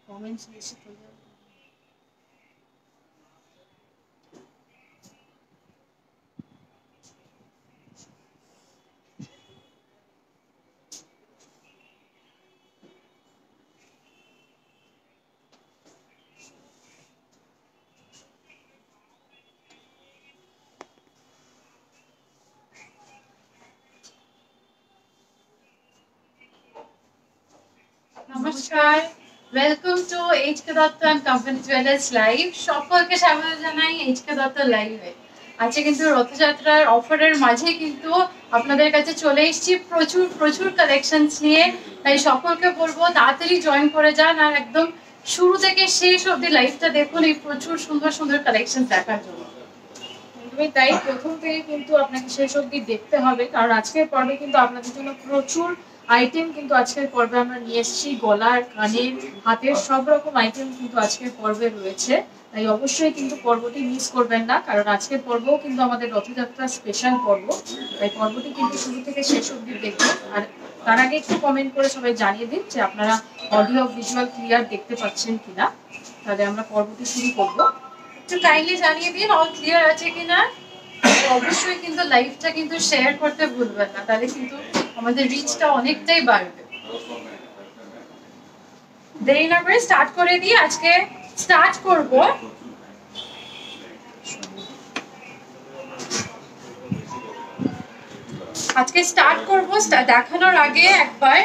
Comments বেশি তো যাবে। নমস্কার, welcome to HK Dutta and company jewellers live. সকলকে স্বাগত জানাই এইচকে দত্ত লাইভে। আজকে কিন্তু রথযাত্রার অফারের মাঝে কিন্তু আপনাদের কাছে চলে এসেছি প্রচুর প্রচুর কালেকশনস নিয়ে। তাই সকলকে বলবো তাড়াতাড়ি জয়েন করে যান আর একদম শুরু থেকে শেষ অবধি লাইভটা দেখুন এই প্রচুর সুন্দর সুন্দর কালেকশন দেখার জন্য। তাই প্রথম থেকে কিন্তু আপনাকে শেষ অবধি দেখতে হবে, কারণ আজকের পর্বে কিন্তু আপনাদের জন্য প্রচুর আইটেম কিন্তু আজকের পর্বে আমরা নিয়ে এসেছি। গলার, কানের, হাতের সব রকম আইটেম কিন্তু আজকের পর্বে রয়েছে। তাই অবশ্যই কিন্তু পর্বটি মিস করবেন না, কারণ আজকের পর্বও কিন্তু আমাদের রথযাত্রা স্পেশাল পর্ব। তাই পর্বটি কিন্তু শুরু থেকে শেষ অবধি দেখবেন। আর তার আগে একটু কমেন্ট করে সবাই জানিয়ে দিন যে আপনারা অডিও ভিজুয়াল ক্লিয়ার দেখতে পাচ্ছেন কিনা, তাহলে আমরা পর্বটি শুরু করবো। একটু কাইন্ডলি জানিয়ে দিন অল ক্লিয়ার আছে কিনা। অবশ্যই কিন্তু লাইভটা কিন্তু শেয়ার করতে ভুলবেন না, তাহলে কিন্তু আমাদের রিচটা অনেকটাই বাড়বে। দেরি না করে স্টার্ট করে দিই। আজকে স্টার্ট করব দেখানোর আগে একবার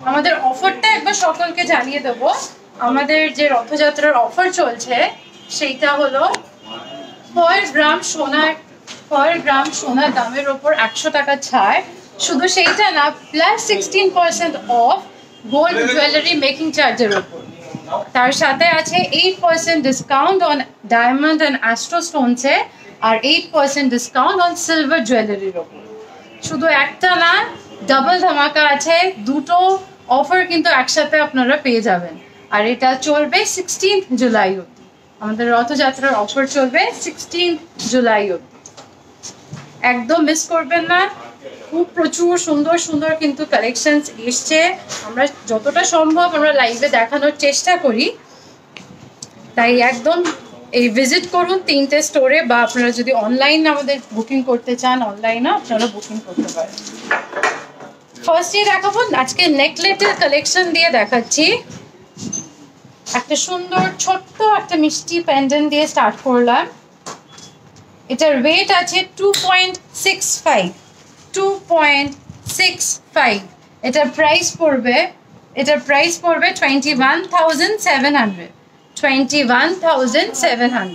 আমাদের অফারটা একবার সকলকে জানিয়ে দেবো। আমাদের যে রথযাত্রার অফার চলছে সেইটা হলো per গ্রাম সোনার দামের ওপর 100 টাকা ছাড়। শুধু সেইটা না, plus 16% off gold jewellery making চার্জের ওপর। তার সাথে আছে 8% discount on diamond and astro স্টোনসে আর 8% ডিসকাউন্ট অন সিলভার জুয়েলারির ওপর। শুধু একটা না, ডাবল ধামাকা আছে, দুটো অফার কিন্তু একসাথে আপনারা পেয়ে যাবেন। আর এটা চলবে 16 জুলাই অবধি। আমাদের রথযাত্রার অফার চলবে 16 জুলাই অবধি, একদম মিস করবেন না। খুব প্রচুর সুন্দর সুন্দর কিন্তু কালেকশনস এসছে। আমরা যতটা সম্ভব আমরা লাইভে দেখানোর চেষ্টা করি, তাই একদম এই ভিজিট করুন 3টে স্টোরে, বা আপনারা যদি অনলাইন আমাদের বুকিং করতে চান অনলাইনে আপনারা বুকিং করতে পারেন। ফার্স্টে দেখাবো আজকে নেকলেটের কালেকশন দিয়ে দেখাচ্ছি। একটা সুন্দর ছোট্ট একটা মিষ্টি পেন্ডেন্ট দিয়ে স্টার্ট করলাম। এটার ওয়েট আছে 2.65। এটার প্রাইস পড়বে 21,700।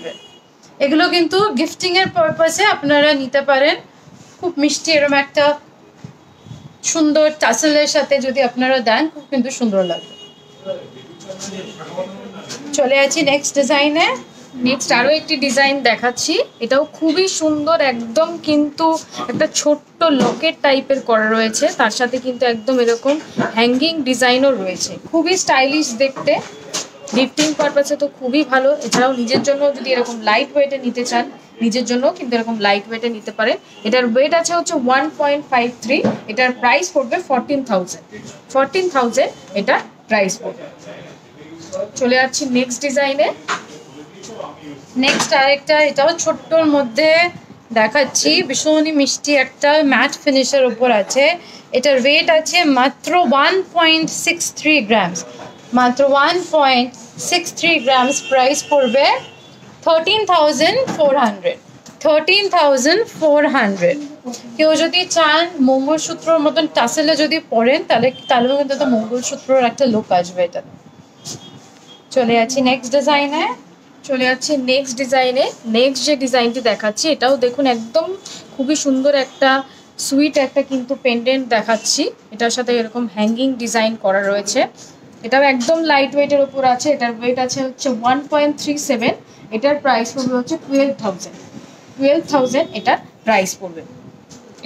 এগুলো কিন্তু গিফটিং এর পারপাসে আপনারা নিতে পারেন। খুব মিষ্টি এরকম একটা সুন্দর টাসেলের সাথে যদি আপনারা দেন খুব কিন্তু সুন্দর লাগবে। চলে আছি নেক্সট ডিজাইনে। নেক্সট আরো একটি ডিজাইন দেখাচ্ছি। এটাও খুবই সুন্দর, একদম কিন্তু একটা ছোট্ট লকেট টাইপের করা রয়েছে, তার সাথে কিন্তু একদম এরকম হ্যাঙ্গিং ডিজাইনও রয়েছে। খুবই স্টাইলিশ দেখতে, গিফটিং পারপাসে তো খুবই ভালো। এছাড়াও নিজের জন্য যদি এরকম লাইট ওয়েটে নিতে চান, নিজের জন্য কিন্তু এরকম লাইট ওয়েটে নিতে পারেন। এটার ওয়েট আছে হচ্ছে 1.53। এটার প্রাইস পড়বে 14,000। এটার প্রাইস পড়বে। চলে যাচ্ছি নেক্সট ডিজাইনে। নেক্সট আরেকটা, এটাও ছোট্টর মধ্যে দেখাচ্ছি। ভীষণই মিষ্টি একটা ম্যাট ফিনিশের উপর আছে। এটার ওয়েট আছে মাত্র 1.63 গ্রামস। মাত্র 1.63 গ্রামস। প্রাইস পড়বে 13,400। কেউ যদি চান মঙ্গলসূত্রর মতন টাসেলে যদি পরেন তাহলেও কিন্তু মঙ্গলসূত্রর একটা লুক আসবে এটা। চলে যাচ্ছি নেক্সট ডিজাইনে। নেক্সট যে ডিজাইনটি দেখাচ্ছি এটাও দেখুন, একদম খুবই সুন্দর একটা সুইট একটা কিন্তু পেন্ডেন্ট দেখাচ্ছি। এটার সাথে এরকম হ্যাঙ্গিং ডিজাইন করা রয়েছে। এটাও একদম লাইট ওয়েটের ওপর আছে। এটার ওয়েট আছে হচ্ছে 1.37। এটার প্রাইস পড়বে হচ্ছে 12,000। এটার প্রাইস পড়বে।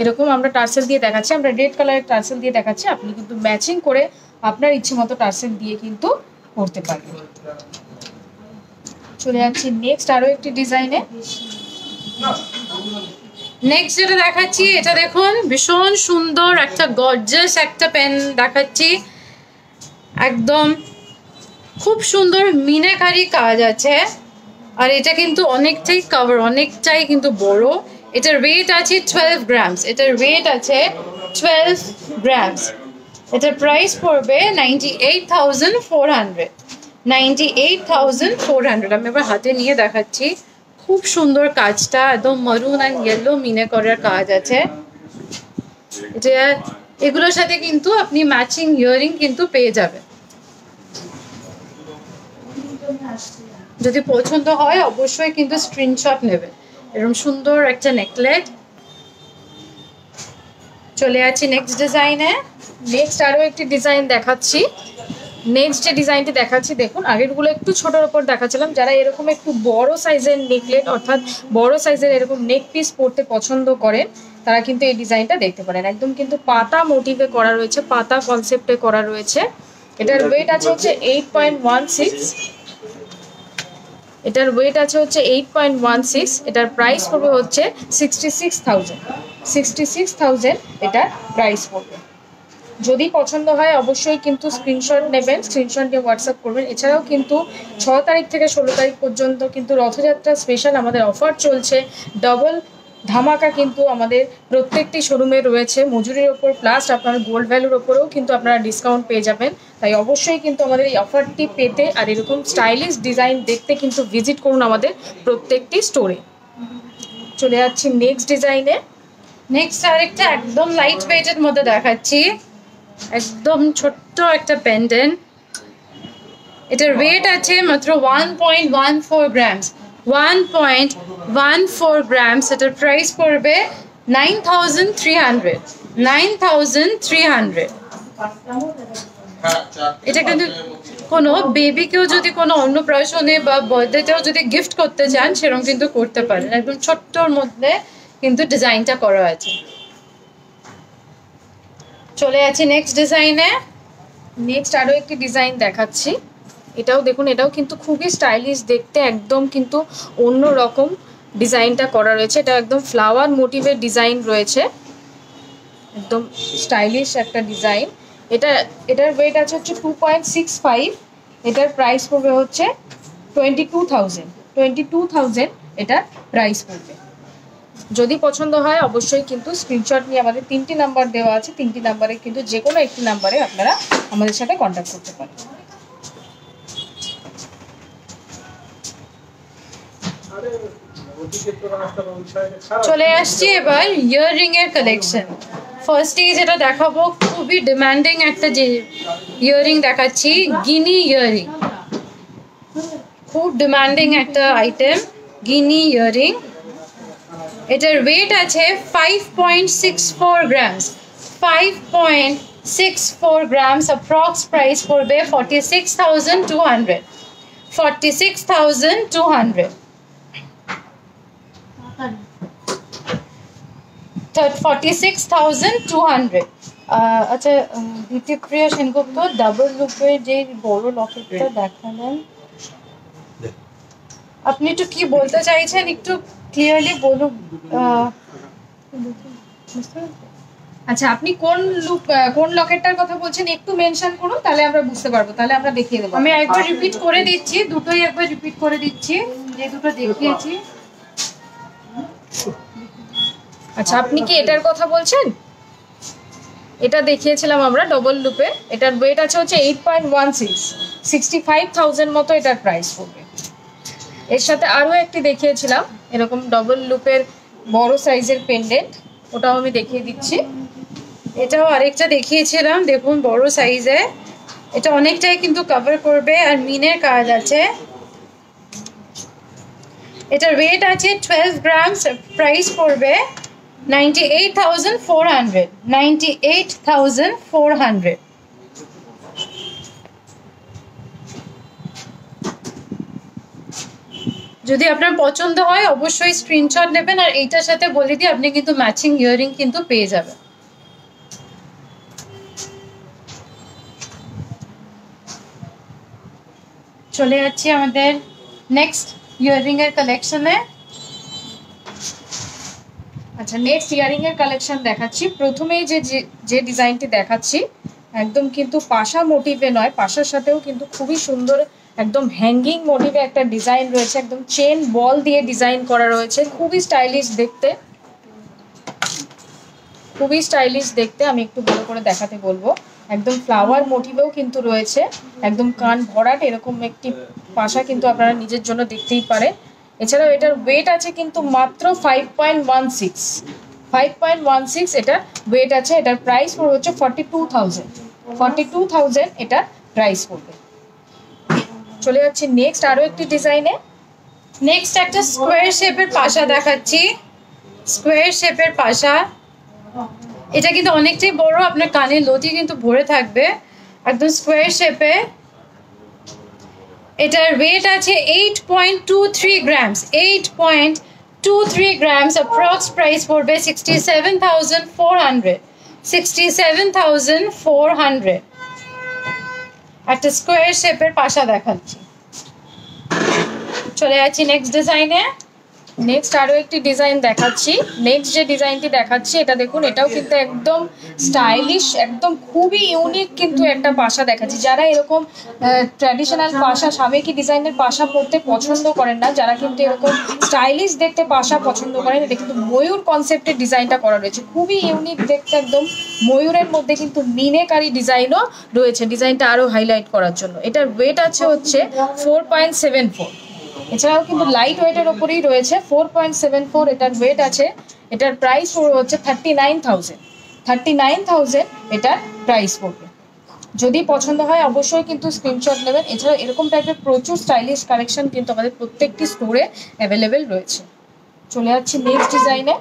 এরকম আমরা টার্সেল দিয়ে দেখাচ্ছি, আমরা রেড কালারের টার্সেল দিয়ে দেখাচ্ছি। আপনি কিন্তু ম্যাচিং করে আপনার ইচ্ছে মতো টার্সেল দিয়ে কিন্তু করতে পারবেন। চলে যাচ্ছি নেক্সট আরো একটি ডিজাইনে। নেক্সট যেটা দেখাচ্ছি এটা দেখুন, ভীষণ সুন্দর একটা গর্জিয়াস একটা পেন দেখাচ্ছি। একদম খুব সুন্দর মিনাকারি কাজ আছে, আর এটা কিন্তু অনেকটাই কভার, অনেকটাই কিন্তু বড়। এটার ওয়েট আছে 12 গ্রামস, এটার ওয়েট আছে 12 গ্রামস। এটার প্রাইস পড়বে 98,400, 98,400। আমি এবার হাতে নিয়ে দেখাচ্ছি। খুব সুন্দর কাজটা, একদম মারুন অ্যান্ড ইয়েলো মিনে করার কাজ আছে। এটা এগুলোর সাথে কিন্তু আপনি ম্যাচিং ইয়াররিং কিন্তু পেয়ে যাবেন। যদি পছন্দ হয় অবশ্যই কিন্তু স্ক্রিনশট নেবেন। এরকম সুন্দর একটা নেকলেস। চলে যাচ্ছি নেক্সট ডিজাইনে। নেক্সট আরও একটি ডিজাইন দেখাচ্ছি। নেক্সট যে ডিজাইনটি দেখাচ্ছি, দেখুন আগেরগুলো একটু ছোটোর ওপর দেখাচ্ছিলাম। যারা এরকম একটু বড় সাইজের নেকলেট অর্থাৎ বড় সাইজের এরকম নেক পিস পরতে পছন্দ করেন, তারা কিন্তু এই ডিজাইনটা দেখতে পারেন। একদম কিন্তু পাতা মোটিভে করা রয়েছে, পাতা কনসেপ্টে করা রয়েছে। এটার ওয়েট আছে হচ্ছে 8.16, এটার ওয়েট আছে হচ্ছে 8.16। এটার প্রাইস পড়বে হচ্ছে 66,000, 66,000 এটার প্রাইস পড়বে। যদি পছন্দ হয় অবশ্যই কিন্তু স্ক্রিনশট নেবেন, স্ক্রিনশট নিয়ে হোয়াটসঅ্যাপ করবেন। এছাড়াও কিন্তু 6 তারিখ থেকে 16 তারিখ পর্যন্ত কিন্তু রথযাত্রা স্পেশাল আমাদের অফার চলছে। ডবল ধামাকা কিন্তু আমাদের প্রত্যেকটি শোরুমে রয়েছে। মজুরির ওপর প্লাস আপনার গোল্ড ভ্যালুর ওপরেও কিন্তু আপনারা ডিসকাউন্ট পেয়ে যাবেন। তাই অবশ্যই কিন্তু আমাদের এই অফারটি পেতে আর এরকম স্টাইলিশ ডিজাইন দেখতে কিন্তু ভিজিট করুন আমাদের প্রত্যেকটি স্টোরে। চলে যাচ্ছি নেক্সট ডিজাইনে। নেক্সট আরেকটা একদম লাইট ওয়েটের মধ্যে দেখাচ্ছি, একদম ছোট্ট একটা পেন্ডেন্ট। এটার ওয়েট আছে মাত্র 1.14 গ্রামস, 1.14 গ্রামস। এটার প্রাইস পড়বে 9,300, 9,300। এটা কিন্তু কোনো বেবিকেও যদি কোনো অন্নপ্রাশনে বা বার্থডেতেও যদি গিফট করতে চান সেরকম কিন্তু করতে পারেন। একদম ছোট্টর মধ্যে কিন্তু ডিজাইনটা করা আছে। চলে যাচ্ছি নেক্সট ডিজাইনে। নেক্সট আরও একটি ডিজাইন দেখাচ্ছি। এটাও দেখুন, এটাও কিন্তু খুবই স্টাইলিশ দেখতে, একদম কিন্তু অন্য রকম ডিজাইনটা করা রয়েছে। এটা একদম ফ্লাওয়ার মোটিভের ডিজাইন রয়েছে, একদম স্টাইলিশ একটা ডিজাইন। এটার ওয়েট আছে হচ্ছে 2.65। এটার প্রাইস পড়বে হচ্ছে 22,000, 22,000 এটার প্রাইস পড়বে। যদি পছন্দ হয় অবশ্যই কিন্তু স্ক্রিনশট নিয়ে আমাদের 3টি নাম্বার দেওয়া আছে, 3টি নাম্বারে কিন্তু যে কোনো একটি নাম্বারে আপনারা আমাদের সাথে কন্ট্যাক্ট করতে পারেন। চলে আসছি এবার ইয়াররিং এর কালেকশন। ফার্স্টেই যেটা দেখাবো খুবই ডিমান্ডিং একটা যে ইয়াররিং দেখাচ্ছি, গিনি ইয়াররিং। খুব ডিমান্ডিং একটা আইটেম গিনি ইয়াররিং। এটার ওয়েট আছে 5.64 গ্রামস, 5.64 গ্রামস। অ্যাপ্রক্স প্রাইস পড়বে 46,200, 46,200, 46,200। আচ্ছা দ্বিতীয়প্রিয়া সেনগুপ্ত, ডাবল লুপের যে বড় লকেটটা দেখালেন, আপনি একটু কি বলতে চাইছেন একটু ক্লিয়ারলি বলুন। আচ্ছা, আপনি কোন লকেটটার কথা বলছেন একটু মেনশন করুন, তাহলে আমরা বুঝতে পারবো, তাহলে আমরা দেখিয়ে দেবো। আমি একবার রিপিট করে দিচ্ছি, দুটোই একবার রিপিট করে দিচ্ছি যে দুটো দেখিয়েছি। আচ্ছা, আপনি কি এটার কথা বলছেন? এটা দেখিয়েছিলাম আমরা ডবল লুপে। এটার ওয়েট আছে হচ্ছে 8.16, 65,000 মতো এটার প্রাইস পড়বে। এর সাথে আরও একটি দেখিয়েছিলাম এরকম ডবল লুপের বড় সাইজের পেন্ডেন্ট, ওটাও আমি দেখিয়ে দিচ্ছি। এটাও আরেকটা দেখিয়েছিলাম, দেখুন বড় সাইজে। এটা অনেকটাই কিন্তু কভার করবে আর মিনের কাজ আছে। এটার ওয়েট আছে 12 গ্রামস, প্রাইস পড়বে 98,400, 98,400। যদি আপনার পছন্দ হয় অবশ্যই স্ক্রিনশট নেবেন, আর এইটার সাথে বলে দিই আপনি কিন্তু ম্যাচিং ইয়াররিং কিন্তু পেয়ে যাবেন। চলে যাচ্ছি আমাদের নেক্সট ইয়াররিং এর কালেকশনে। আচ্ছা, নেক্সট ইয়ারিং এর কালেকশন দেখাচ্ছি। প্রথমেই যে ডিজাইনটি দেখাচ্ছি একদম কিন্তু পাশা মোটিভে নয়, পাশার সাথেও কিন্তু খুবই সুন্দর একদম হ্যাঙ্গিং মোটিভে একটা ডিজাইন রয়েছে, একদম চেন বল দিয়ে ডিজাইন করা রয়েছে, খুবই স্টাইলিশ দেখতে, খুবই স্টাইলিশ দেখতে। আমি একটু ভালো করে দেখাতে বলবো, একদম ফ্লাওয়ার মোটিভেও কিন্তু রয়েছে, একদম কান ভরাট এরকম একটি পাশা কিন্তু আপনারা নিজের জন্য দেখতেই পারেন। এছাড়াও এটার ওয়েট আছে কিন্তু মাত্র 5.16, 5.16 এটার ওয়েট আছে। এটার প্রাইস পড়বে হচ্ছে 42,000 এটার প্রাইস পড়বে। চলে যাচ্ছি নেক্সট আরো একটি ডিজাইনে। নেক্সট একটা স্কোয়ার শেপের পাশা দেখাচ্ছি, স্কোয়ার শেপের পাশা। এটা কিন্তু অনেকটাই বড়, আপনার কানের লতি কিন্তু ভরে থাকবে, একদম স্কোয়ার শেপে। এটার ওয়েট আছে 8.23 গ্রামস, 8.23 গ্রামস। অ্যাপ্রক্স প্রাইস পড়বে 67,400, 67,400। একটা স্কোয়ার শেপের পাশা দেখাচ্ছি। চলে যাচ্ছি নেক্সট ডিজাইনে। নেক্সট আরো একটি ডিজাইন দেখাচ্ছি। নেক্সট যে ডিজাইনটি দেখাচ্ছি এটা দেখুন, এটাও কিন্তু একদম স্টাইলিশ, একদম খুবই ইউনিক কিন্তু একটা পাশা দেখাচ্ছি। যারা এরকম ট্র্যাডিশনাল পাশা, সাবেকি ডিজাইনের পাশা পরতে পছন্দ করেন না, যারা কিন্তু এরকম স্টাইলিশ দেখতে পাশা পছন্দ করেন, এটা কিন্তু ময়ূর কনসেপ্টের ডিজাইনটা করা রয়েছে, খুবই ইউনিক দেখতে, একদম ময়ূরের মধ্যে কিন্তু মিনেকারি ডিজাইনও রয়েছে, ডিজাইনটা আরো হাইলাইট করার জন্য। এটার ওয়েট আছে হচ্ছে 4.74। এছাড়াও কিন্তু লাইট ওয়েটের ওপরেই রয়েছে, 4.74 এটার ওয়েট আছে। এটার প্রাইস পড়বে হচ্ছে 39,000, 39,000 এটার প্রাইস পড়বে। যদি পছন্দ হয় অবশ্যই কিন্তু স্ক্রিনশট নেবেন। এছাড়া এরকম টাইপের প্রচুর স্টাইলিশ কালেকশন কিন্তু আমাদের প্রত্যেকটি স্টোরে অ্যাভেলেবেল রয়েছে। চলে যাচ্ছি নেক্সট ডিজাইনে।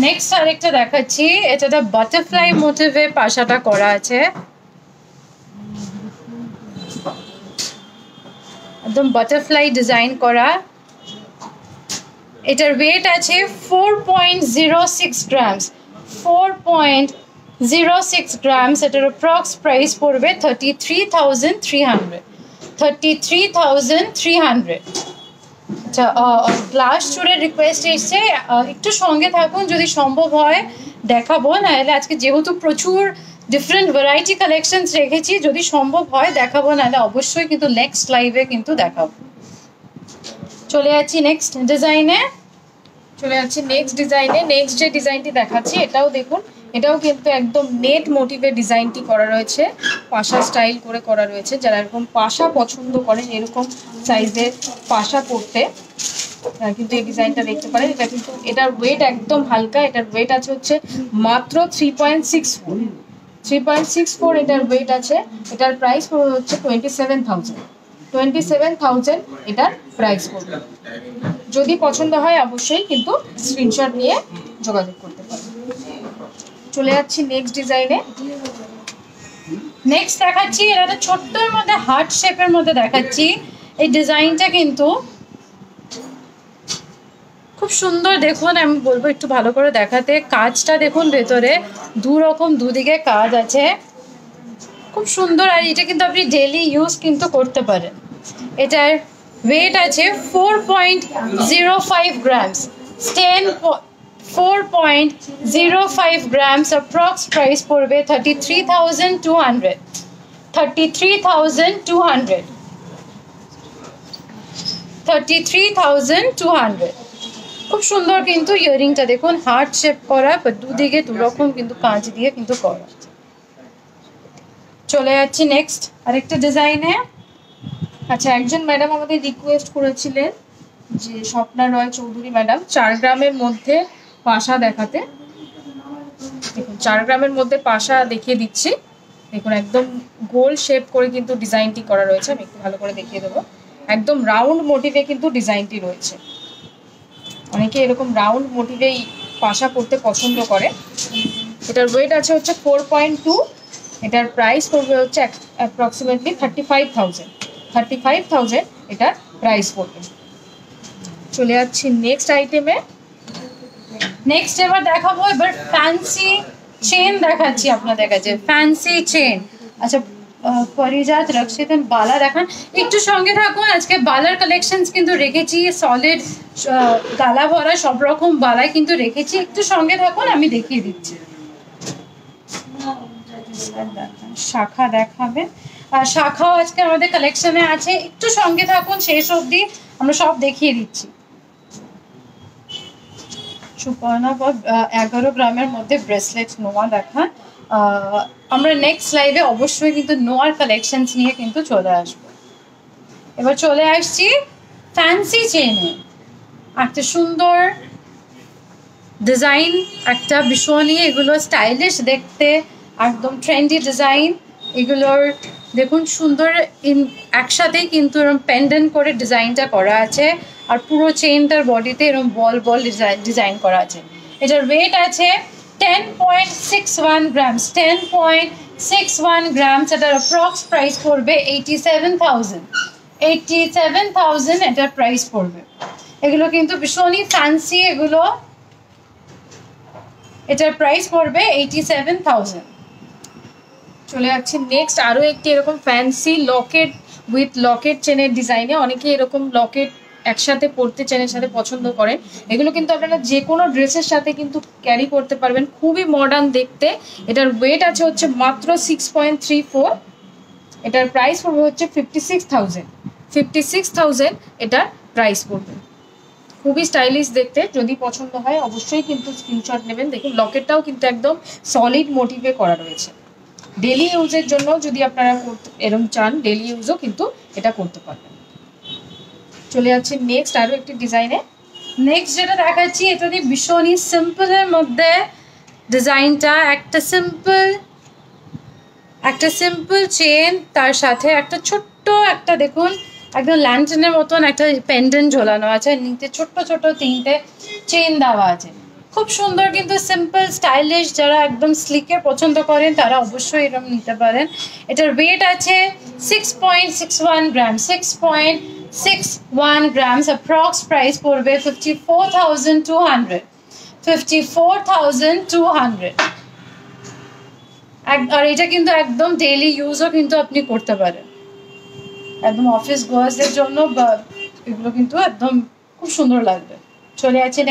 নেক্সট আরেকটা দেখাচ্ছি, এটা বাটারফ্লাই মোটিভে পাশাটা করা আছে, একদম বাটারফ্লাই ডিজাইন করা। এটার ওয়েট আছে 4.06 গ্রামস, 4.06 গ্রামস। এটার অ্যাপ্রক্স প্রাইস পড়বে 33,300, 33,300। আচ্ছা, লাস্ট চুড়ের রিকোয়েস্ট এসছে, একটু সঙ্গে থাকুন, যদি সম্ভব হয় দেখাবো, নাহলে আজকে যেহেতু প্রচুর ডিফারেন্ট ভ্যারাইটি কালেকশনস রেখেছি, যদি সম্ভব হয় দেখাবো, নাহলে অবশ্যই কিন্তু নেক্সট লাইভে কিন্তু দেখাবো। চলে যাচ্ছি নেক্সট ডিজাইনে। চলে যাচ্ছি নেক্সট ডিজাইনে। নেক্সট যে ডিজাইনটি দেখাচ্ছি এটাও দেখুন, এটাও কিন্তু একদম নেট মোটিভের ডিজাইনটি করা রয়েছে, পাশা স্টাইল করে করা রয়েছে। যারা এরকম পাশা পছন্দ করেন, এরকম সাইজের পাশা পরতে, কিন্তু এই ডিজাইনটা দেখতে পারেন। এটা কিন্তু এটার ওয়েট একদম হালকা, এটার ওয়েট আছে হচ্ছে মাত্র 3.64, 3.64 এটার ওয়েট আছে। এটার প্রাইস পড়বে হচ্ছে 27,000, 27,000 এটার প্রাইস পড়বে। যদি পছন্দ হয় অবশ্যই কিন্তু স্ক্রিনশট নিয়ে যোগাযোগ করতে পারেন। চলে যাচ্ছি নেক্সট ডিজাইনে। নেক্সট দেখাচ্ছি, এটা তো ছোট্টর মধ্যে হার্ট শেপের মধ্যে দেখাচ্ছি। এই ডিজাইনটা কিন্তু খুব সুন্দর, দেখুন আমি বলবো একটু ভালো করে দেখাতে। কাজটা দেখুন, ভেতরে দুদিকে কাজ আছে, খুব সুন্দর। আর এটা কিন্তু আপনি ডেইলি ইউজ কিন্তু করতে পারেন। এটার ওয়েট আছে 4.05 গ্রামস, 4.05 গ্রামস। অ্যাপ্রক্স প্রাইস পড়বে 33,200, 33,200, 33,200। খুব সুন্দর কিন্তু ইয়ারিংটা দেখুন, হার্ট শেপ করা, দুদিকে দুরকম কিন্তু কাঁচ দিয়ে কিন্তু করা। চলে যাচ্ছি নেক্সট আরেকটা ডিজাইনে। আচ্ছা, একজন ম্যাডাম আমাদের রিকোয়েস্ট করেছিলেন যে স্বপ্না রয় চৌধুরী ম্যাডাম 4 গ্রামের মধ্যে পাশা দেখাতে। দেখুন 4 গ্রামের মধ্যে পাশা দেখিয়ে দিচ্ছি। দেখুন একদম গোল শেপ করে কিন্তু ডিজাইনটি করা রয়েছে, আমি একটু ভালো করে দেখিয়ে দেবো। একদম রাউন্ড মোটিভে কিন্তু ডিজাইনটি রয়েছে। অনেকে এরকম রাউন্ড মোটিভেই পাশা পরতে পছন্দ করে। এটার ওয়েট আছে হচ্ছে 4.2, এটার প্রাইস পড়বে হচ্ছে অ্যাপ্রক্সিমেটলি 35,000, 35,000 এটার প্রাইস পড়বে। চলে যাচ্ছি নেক্সট আইটেমে। নেক্সট এবার দেখাবো, এবার ফ্যান্সি চেন দেখাচ্ছি আপনাদের কাছে, ফ্যান্সি চেন। আচ্ছা, পরিজাত রক্ষিতন বালা দেখান, একটু সঙ্গে থাকুন। আজকে বালার কালেকশনস কিন্তু রেখেছি, সলিড গালা ভরা সব রকম বালাই কিন্তু রেখেছি, একটু সঙ্গে থাকুন, আমি দেখিয়ে দিচ্ছি। শাখা দেখাবে, আর শাখাও আজকে আমাদের কালেকশনে আছে, একটু সঙ্গে থাকুন শেষ অবধি, আমরা সব দেখিয়ে দিচ্ছি। সুপর্ণা 11 গ্রামের মধ্যে ব্রেসলেট নোয়া দেখান। আমরা নেক্সট লাইভে অবশ্যই কিন্তু নোয়ার কালেকশনস নিয়ে কিন্তু চলে আসবো। এবার চলে আসছি ফ্যান্সি চেনে, একটা সুন্দর ডিজাইন, একটা ভীষণই এগুলো স্টাইলিশ দেখতে, একদম ট্রেন্ডি ডিজাইন। এগুলোর দেখুন সুন্দর একসাথেই কিন্তু এরকম পেন্ডেন্ট করে ডিজাইনটা করা আছে, আর পুরো চেনটার বডিতে এরকম বল বল ডিজাইন করা আছে। এটার ওয়েট আছে 10.61 গ্রামস, 10.61 গ্রামস। এটার অ্যাপ্রক্স প্রাইস পড়বে 87,000, 87,000 এটার প্রাইস পড়বে। এগুলো কিন্তু ভীষণই ফ্যান্সি এগুলো, এটার প্রাইস পড়বে 87,000। চলে যাচ্ছি নেক্সট আরও একটি এরকম ফ্যান্সি লকেট উইথ লকেট চেনের ডিজাইনে। অনেকে এরকম লকেট একসাথে পরতে চেনের সাথে পছন্দ করেন। এগুলো কিন্তু আপনারা যে কোনো ড্রেসের সাথে কিন্তু ক্যারি করতে পারবেন, খুবই মডার্ন দেখতে। এটার ওয়েট আছে হচ্ছে মাত্র 6.34। এটার প্রাইস পড়বে হচ্ছে 56,000, 56,000 এটার প্রাইস পড়বে। খুবই স্টাইলিশ দেখতে, যদি পছন্দ হয় অবশ্যই কিন্তু স্ক্রিনশট নেবেন। দেখুন লকেটটাও কিন্তু একদম সলিড মোটিভে করা রয়েছে। ডেলি ইউজের জন্য যদি আপনারা এরকম চান, ডেলি ইউজও কিন্তু এটা করতে পারবেন। চলে যাচ্ছে নেক্সট আরও একটি ডিজাইনে। নেক্সট যেটা দেখাচ্ছি এটা দিয়ে ভীষণই সিম্পলের মধ্যে ডিজাইনটা, একটা সিম্পল চেন, তার সাথে একটা ছোট্ট একটা দেখুন একদম ল্যান্টার্নের মতন একটা পেন্ডেন্ট ঝোলানো আছে, নিচে ছোট্ট ছোট্ট 3টে চেন দেওয়া আছে। খুব সুন্দর কিন্তু সিম্পল স্টাইলিশ, যারা একদম স্লিকে পছন্দ করেন তারা অবশ্যই এরকম নিতে পারেন। এটার ওয়েট আছে 6.61 গ্রাম, 6.61 গ্রামস। অ্যাপ্রক্স প্রাইস পড়বে 54,200, 54,200। আর এটা কিন্তু একদম ডেইলি ইউজও কিন্তু আপনি করতে পারেন, একদম অফিস গোয়ার্সদের জন্য এগুলো কিন্তু একদম খুব সুন্দর লাগবে। চলে আছে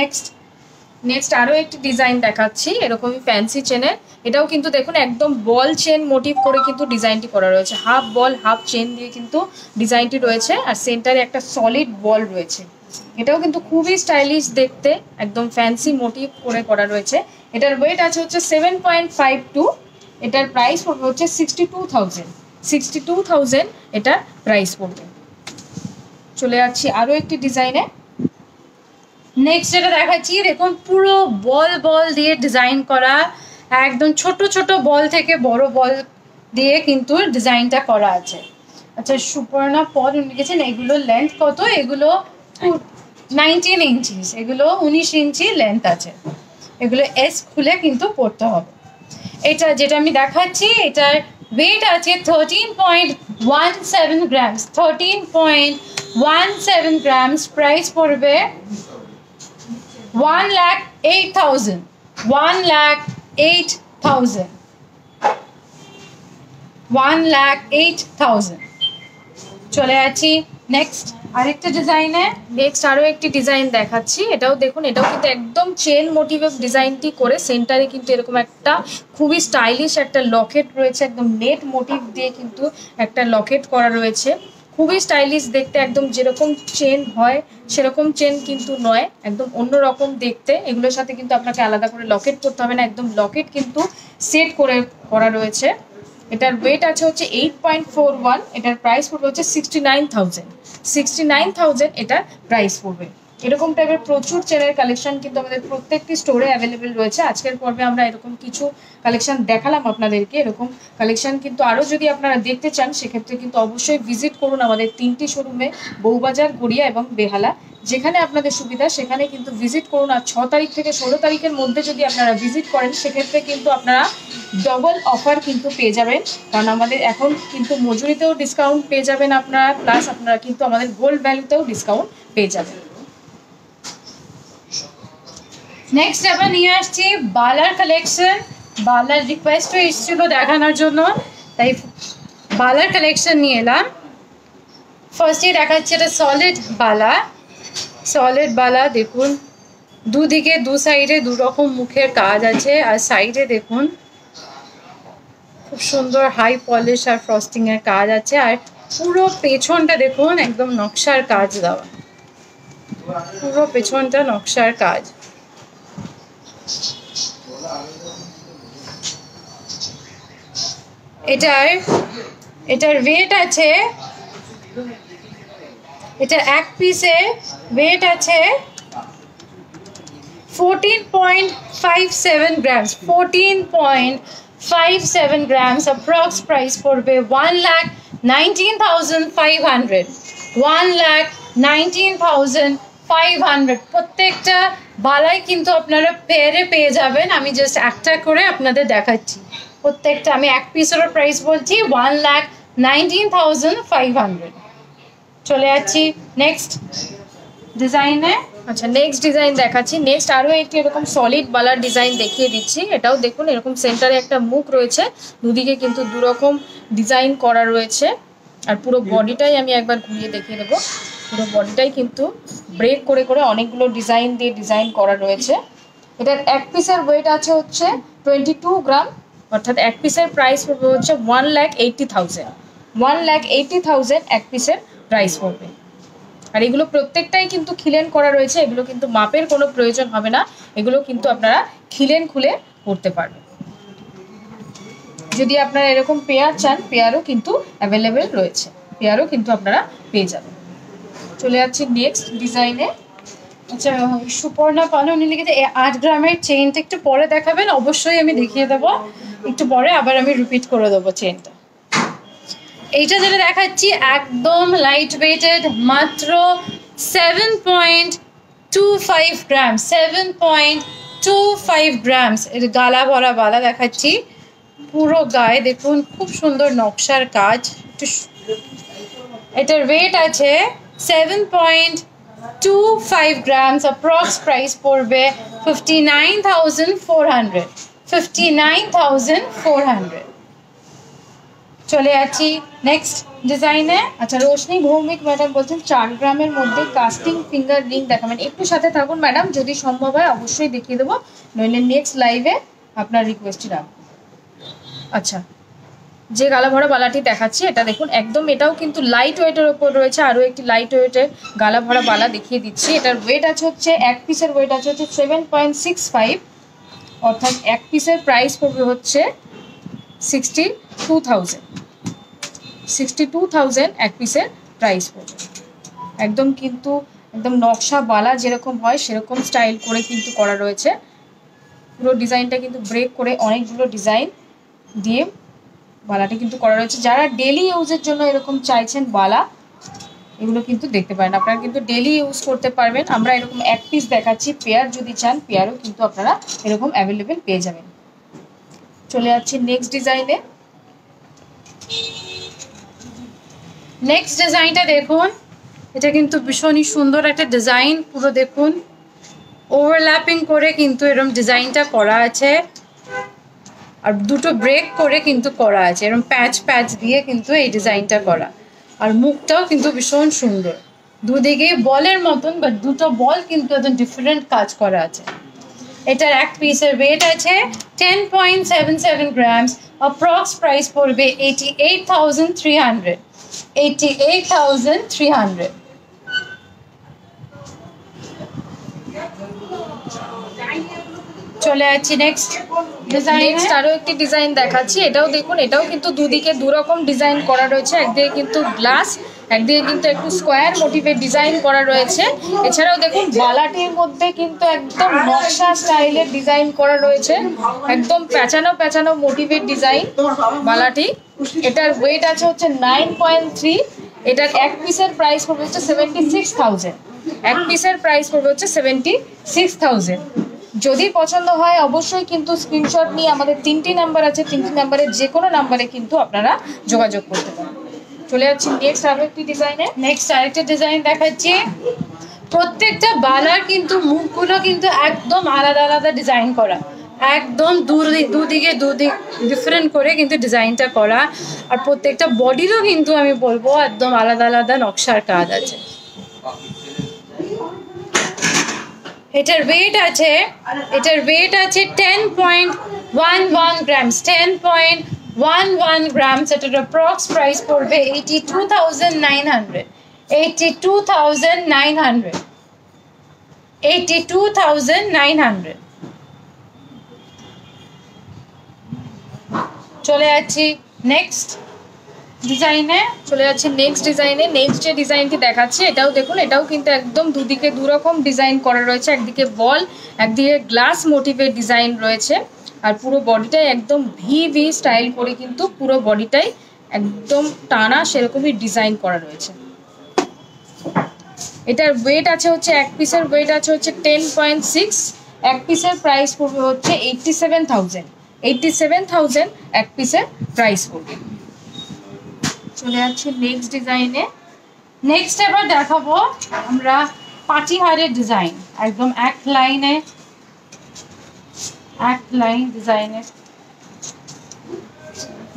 নেক্সট আরও একটি ডিজাইন দেখাচ্ছি এরকমই ফ্যান্সি চেনের। এটাও কিন্তু দেখুন একদম বল চেন মোটিভ করে কিন্তু ডিজাইনটি করা রয়েছে, হাফ বল হাফ চেন দিয়ে কিন্তু ডিজাইনটি রয়েছে, আর সেন্টারে একটা সলিড বল রয়েছে। এটাও কিন্তু খুবই স্টাইলিশ দেখতে, একদম ফ্যান্সি মোটিভ করে করা রয়েছে। এটার ওয়েট আছে হচ্ছে 7.52। এটার প্রাইস পড়বে হচ্ছে 62,000, 62,000 এটার প্রাইস পড়বে। চলে যাচ্ছি আরও একটি ডিজাইনে। নেক্সট যেটা দেখাচ্ছি দেখুন পুরো বল বল দিয়ে ডিজাইন করা, একদম ছোট ছোট বল থেকে বড় বল দিয়ে কিন্তু ডিজাইনটা করা আছে। আচ্ছা সুপর্ণা পর লিখেছেন এগুলো লেন্থ কত? এগুলো 19 ইঞ্চিস, এগুলো 19 ইঞ্চি লেন্থ আছে। এগুলো এস খুলে কিন্তু পড়তে হবে। এটা যেটা আমি দেখাচ্ছি এটার ওয়েট আছে 13.17 গ্রামস, 13.17 গ্রামস। প্রাইস পড়বে 1,08,000, 1,08,000, 1,08,000। চলে যাচ্ছি নেক্সট আরেকটা ডিজাইনে। নেক্সট আরও একটি ডিজাইন দেখাচ্ছি। এটাও দেখুন, এটাও কিন্তু একদম চেন মোটিভের ডিজাইনটি করে সেন্টারে কিন্তু এরকম একটা খুবই স্টাইলিশ একটা লকেট রয়েছে, একদম নেট মোটিভ দিয়ে কিন্তু একটা লকেট করা রয়েছে। খুবই স্টাইলিশ দেখতে, একদম যেরকম চেন হয় সেরকম চেন কিন্তু নয়, একদম অন্যরকম দেখতে। এগুলোর সাথে কিন্তু আপনাকে আলাদা করে লকেট করতে হবে না, একদম লকেট কিন্তু সেট করে করা রয়েছে। এটার ওয়েট আছে হচ্ছে 8.41। এটার প্রাইস পড়বে হচ্ছে 69,000, 69,000 এটার প্রাইস পড়বে। এরকম টাইপের প্রচুর চেনের কালেকশন কিন্তু আমাদের প্রত্যেকটি স্টোরে অ্যাভেলেবেল রয়েছে। আজকের পর্বে আমরা এরকম কিছু কালেকশন দেখালাম আপনাদেরকে। এরকম কালেকশন কিন্তু আরও যদি আপনারা দেখতে চান সেক্ষেত্রে কিন্তু অবশ্যই ভিজিট করুন আমাদের 3টি শোরুমে, বউবাজার, গড়িয়া এবং বেহালা। যেখানে আপনাদের সুবিধা সেখানে কিন্তু ভিজিট করুন। আর 6 তারিখ থেকে 16 তারিখের মধ্যে যদি আপনারা ভিজিট করেন সেক্ষেত্রে কিন্তু আপনারা ডবল অফার কিন্তু পেয়ে যাবেন, কারণ আমাদের এখন কিন্তু মজুরিতেও ডিসকাউন্ট পেয়ে যাবেন আপনারা, প্লাস আপনারা কিন্তু আমাদের গোল্ড ভ্যালুতেও ডিসকাউন্ট পেয়ে যাবেন। নেক্সট আবার নিয়ে আসছি বালার কালেকশন। বালার রিকোয়েস্টও এসেছিল দেখানোর জন্য, তাই বালার কালেকশন নিয়ে এলাম। ফার্স্টে দেখাচ্ছি এটা সলিড বালা। সলিড বালা দেখুন, দুদিকে দু সাইডে দু রকম মুখের কাজ আছে, আর সাইডে দেখুন খুব সুন্দর হাই পলিশ আর ফ্রস্টিং এর কাজ আছে, আর পুরো পেছনটা দেখুন একদম নকশার কাজ দেওয়া, পুরো পেছনটা নকশার কাজ। এটার ওয়েট আছে, এটার এক পিসে ওয়েট আছে 14.57 grams, 14.57 grams। অ্যাপ্রক্স প্রাইস পড়বে 1,19,500, 1,19,500। প্রত্যেকটা বালাই কিন্তু আপনারা পেয়ারে পেয়ে যাবেন, আমি জাস্ট একটা করে আপনাদের দেখাচ্ছি। প্রত্যেকটা আমি এক পিসেরও প্রাইস বলছি 1,19,500। চলে যাচ্ছি নেক্সট ডিজাইনে। আচ্ছা, নেক্সট ডিজাইন দেখাচ্ছি। নেক্সট আরও একটি এরকম সলিড বালার ডিজাইন দেখিয়ে দিচ্ছি। এটাও দেখুন এরকম সেন্টারে একটা মুখ রয়েছে, দুদিকে কিন্তু দুরকম ডিজাইন করা রয়েছে, আর পুরো বডিটাই আমি একবার ঘুরিয়ে দেখিয়ে দেবো। পুরো বডিটাই কিন্তু ব্রেক করে করে অনেকগুলো ডিজাইন দিয়ে ডিজাইন করা রয়েছে। এটার এক পিসের ওয়েট আছে হচ্ছে 22 গ্রাম, অর্থাৎ এক পিসের প্রাইস পড়বে হচ্ছে 1,80,000, 1,80,000 এক পিসের প্রাইস পড়বে। আর এগুলো প্রত্যেকটাই কিন্তু খিলেন করা রয়েছে, এগুলো কিন্তু মাপের কোনো প্রয়োজন হবে না, এগুলো কিন্তু আপনারা খিলেন খুলে করতে পারবেন। যদি আপনারা এরকম পেয়ার চান, পেয়ারও কিন্তু অ্যাভেলেবেল রয়েছে, পেয়ারও কিন্তু আপনারা পেয়ে যাবেন। চলে যাচ্ছি নেক্সট ডিজাইনে। আচ্ছা, সুপর্ণা পানু উনি লিখেছে 8 গ্রামের চেনটা একটু পরে দেখাবেন, অবশ্যই আমি দেখিয়ে দেবো একটু পরে, আবার আমি রিপিট করে দেবো চেনটা। এইটা যেটা দেখাচ্ছি একদম লাইট ওয়েটেড, মাত্র 7.25 গ্রাম, 7.25 গ্রামস। এর গালা ভরা বালা দেখাচ্ছি, পুরো গায়ে দেখুন খুব সুন্দর নকশার কাজ। এটার ওয়েট আছে 7.25 grams, অ্যাপ্রক্স প্রাইস পড়বে 59,400, 59,400। চলে যাচ্ছি নেক্সট ডিজাইনে। আচ্ছা, রোশনি ভৌমিক ম্যাডাম বলছেন 4 গ্রামের মধ্যে কাস্টিং ফিঙ্গার রিং দেখাবেন। একটু সাথে থাকুন ম্যাডাম, যদি সম্ভব হয় অবশ্যই দেখিয়ে দেবো, নইলে নেক্সট লাইভে আপনার রিকোয়েস্টই রাখবো। আচ্ছা, যে গালা ভরা বালাটি দেখাচ্ছি এটা দেখুন একদম, এটাও কিন্তু লাইট ওয়েটের ওপর রয়েছে। আরও একটি লাইট ওয়েটের গালা ভরা বালা দেখিয়ে দিচ্ছি। এটার ওয়েট আছে হচ্ছে এক পিসের ওয়েট আছে হচ্ছে 7.65, অর্থাৎ এক পিসের প্রাইস পড়বে হচ্ছে 62,000, 62,000 এক পিসের প্রাইস পড়বে। একদম কিন্তু একদম নকশা বালা যেরকম হয় সেরকম স্টাইল করে কিন্তু করা রয়েছে। পুরো ডিজাইনটা কিন্তু ব্রেক করে অনেকগুলো ডিজাইন দিয়ে বালাটি কিন্তু করা রয়েছে। যারা ডেলি ইউজের জন্য এরকম চাইছেন বালা, এগুলো কিন্তু দেখতে পারেন, আপনারা কিন্তু ডেলি ইউজ করতে পারবেন। আমরা এরকম এক পিস দেখাচ্ছি, পেয়ার যদি চান পেয়ারও কিন্তু আপনারা এরকম অ্যাভেলেবেল পেয়ে যাবেন। চলে যাচ্ছি নেক্সট ডিজাইনে। নেক্সট ডিজাইনটা দেখুন, এটা কিন্তু ভীষণই সুন্দর একটা ডিজাইন, পুরো দেখুন ওভারল্যাপিং করে কিন্তু এরকম ডিজাইনটা করা আছে, আর দুটো ব্রেক করে কিন্তু করা আছে, এরকম প্যাচ প্যাচ দিয়ে কিন্তু এই ডিজাইনটা করা। আর মুখটাও কিন্তু ভীষণ সুন্দর, দুদিকে বলের মতন, বাট দুটো বল কিন্তু একদম ডিফারেন্ট কাজ করা আছে। এটার এক পিসের ওয়েট আছে 10.77 grams, অ্যাপ্রক্স প্রাইস পড়বে 88,300, 88,300। চলে যাচ্ছি নেক্সট ডিজাইন। নেক্সট আরও একটি ডিজাইন দেখাচ্ছি। এটাও দেখুন, এটাও কিন্তু দুদিকে দুরকম ডিজাইন করা রয়েছে। একদিকে কিন্তু গ্লাস, একদিকে কিন্তু একটু স্কোয়ার মোটিভের ডিজাইন করা রয়েছে। এছাড়াও দেখুন বালাটির মধ্যে কিন্তু একদম নকশা স্টাইলের ডিজাইন করা রয়েছে, একদম প্যাঁচানো প্যাঁচানো মোটিভের ডিজাইন বালাটি। এটার ওয়েট আছে হচ্ছে 9.3। এটার এক পিসের প্রাইস পড়বে হচ্ছে 76,000, এক পিসের প্রাইস পড়বে হচ্ছে 76,000। যদি পছন্দ হয় অবশ্যই কিন্তু স্ক্রিনশট নিয়ে আমাদের 3টি নাম্বার আছে, 3টি নাম্বারে যে কোনো নাম্বারে কিন্তু আপনারা যোগাযোগ করতে পারেন। চলে যাচ্ছি নেক্সট আরও একটি ডিজাইনে। নেক্সট আরেকটা ডিজাইন দেখাচ্ছি। প্রত্যেকটা বালার কিন্তু মুখগুলো কিন্তু একদম আলাদা আলাদা ডিজাইন করা, একদম দুদিকে ডিফারেন্ট করে কিন্তু ডিজাইনটা করা। আর প্রত্যেকটা বডিরও কিন্তু আমি বলবো একদম আলাদা আলাদা নকশার কাজ আছে। এটার ওয়েট আছে 10.11 grams, 10.11 1 গ্রাম, এটার অ্যাপ্রক্স প্রাইস পড়বে 82,900। 82,900। 82,900। চলে যাচ্ছি নেক্সট ডিজাইনে। নেক্সট যে ডিজাইনটি দেখাচ্ছি এটাও দেখুন, এটাও কিন্তু একদম দুদিকে দুরকম ডিজাইন করা রয়েছে, একদিকে বল একদিকে গ্লাস মোটিভের ডিজাইন রয়েছে, আর পুরো বডিটাই একদম ভি স্টাইল করে কিন্তু পুরো বডিটাই একদম টানা সেরকমই ডিজাইন করা রয়েছে। এটার ওয়েট আছে হচ্ছে এক পিসের ওয়েট আছে হচ্ছে 10.6। এক পিসের প্রাইস পড়বে হচ্ছে 87,000। 87,000 এক পিসের প্রাইস পড়বে। চলে যাচ্ছে নেক্সট ডিজাইনে। নেক্সট এবার দেখাবো আমরা পাটিহারের ডিজাইন, একদম এক লাইন ডিজাইনের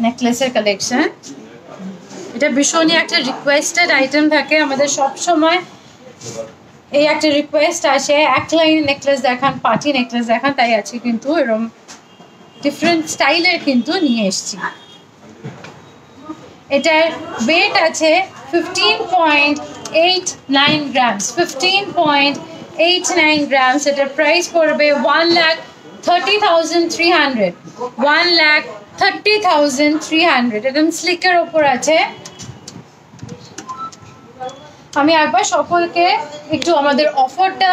নেকলেসের কালেকশন। এটা ভীষণই একটা রিকোয়েস্টেড আইটেম থাকে আমাদের সব সময়, এই একটা রিকোয়েস্ট আসে এক লাইন নেকলেস দেখান, পাটি নেকলেস দেখান, তাই আছে কিন্তু এরকম ডিফারেন্ট স্টাইলের কিন্তু নিয়ে এসেছি। এটার ওয়েট আছে 15.89 গ্রামস। 15.89 গ্রামস। এটার প্রাইস পড়বে 1,30,300। 1,30,300। একদম স্লিকের ওপর আছে। আমি একবার সকলকে একটু আমাদের অফারটা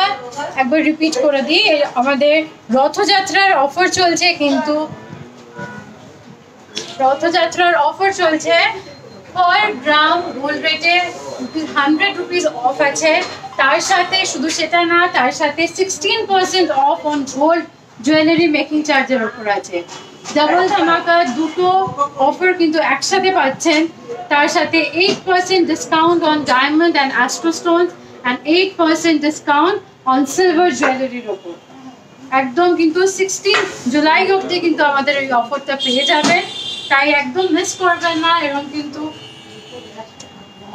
একবার রিপিট করে দিই। আমাদের রথযাত্রার অফার চলছে, কিন্তু রথযাত্রার অফার চলছে। পার গ্রাম গোল্ড রেটে 100 রুপিস অফ আছে। তার সাথে শুধু সেটা না, তার সাথে 16% off on gold jewellery making চার্জের ওপর আছে। ডাবল ধামাকা দুটো অফার কিন্তু একসাথে পাচ্ছেন। তার সাথে 8% discount on diamond and astro stones and 8% discount on silver জুয়েলারির ওপর। একদম কিন্তু 16 জুলাই অবধি কিন্তু আমাদের এই অফারটা পেয়ে যাবেন, তাই একদম মিস করবেন না। এরকম কিন্তু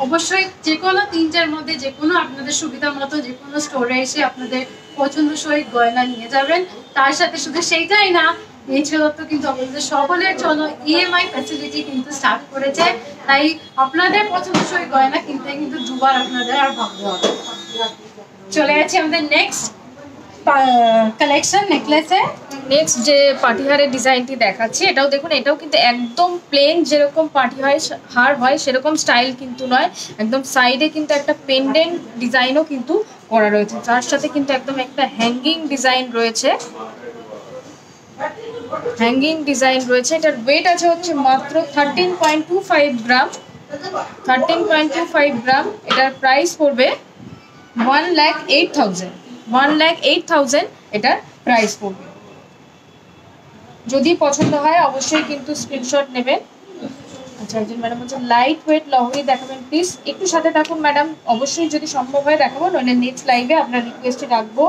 অবশ্যই যে কোনো তিনটার মধ্যে যে কোনো আপনাদের সুবিধা মতো যে কোনো স্টোরে এসে আপনাদের পছন্দসই গয়না নিয়ে যাবেন। তার সাথে শুধু সেইটাই না, এছাড়াও তো কিন্তু আপনাদের সকলের জন্য ইএমআই ফ্যাসিলিটি কিন্তু স্টার্ট করেছে, তাই আপনাদের পছন্দসই গয়না কিনতে কিন্তু দুবার আপনাদের আর ভাবতে হবে। চলে যাচ্ছি আমাদের নেক্সট কালেকশন নেকলেসে। নেক্সট যে পাটিহারের ডিজাইনটি দেখাচ্ছি এটাও দেখুন, এটাও কিন্তু একদম প্লেন যেরকম হার হয় সেরকম স্টাইল কিন্তু নয়, একদম সাইডে কিন্তু একটা পেন্ডেন্ট ডিজাইনও কিন্তু করা রয়েছে, তার সাথে কিন্তু একদম একটা হ্যাঙ্গিং ডিজাইন রয়েছে। এটার ওয়েট আছে হচ্ছে মাত্র 13.25 গ্রাম। 13.25 গ্রাম। এটার প্রাইস পড়বে 1,08,000। 1,08,000 এটার প্রাইস পড়বে। যদি পছন্দ হয় অবশ্যই কিন্তু স্ক্রিনশট নেবেন। আচ্ছা, একজন ম্যাডাম হচ্ছে লাইট ওয়েট লহরি দেখাবেন প্লিজ। একটু সাথে থাকুন ম্যাডাম, অবশ্যই যদি সম্ভব হয় দেখাবো, নইলে নেক্সট লাইভে আপনার রিকোয়েস্টে রাখবো।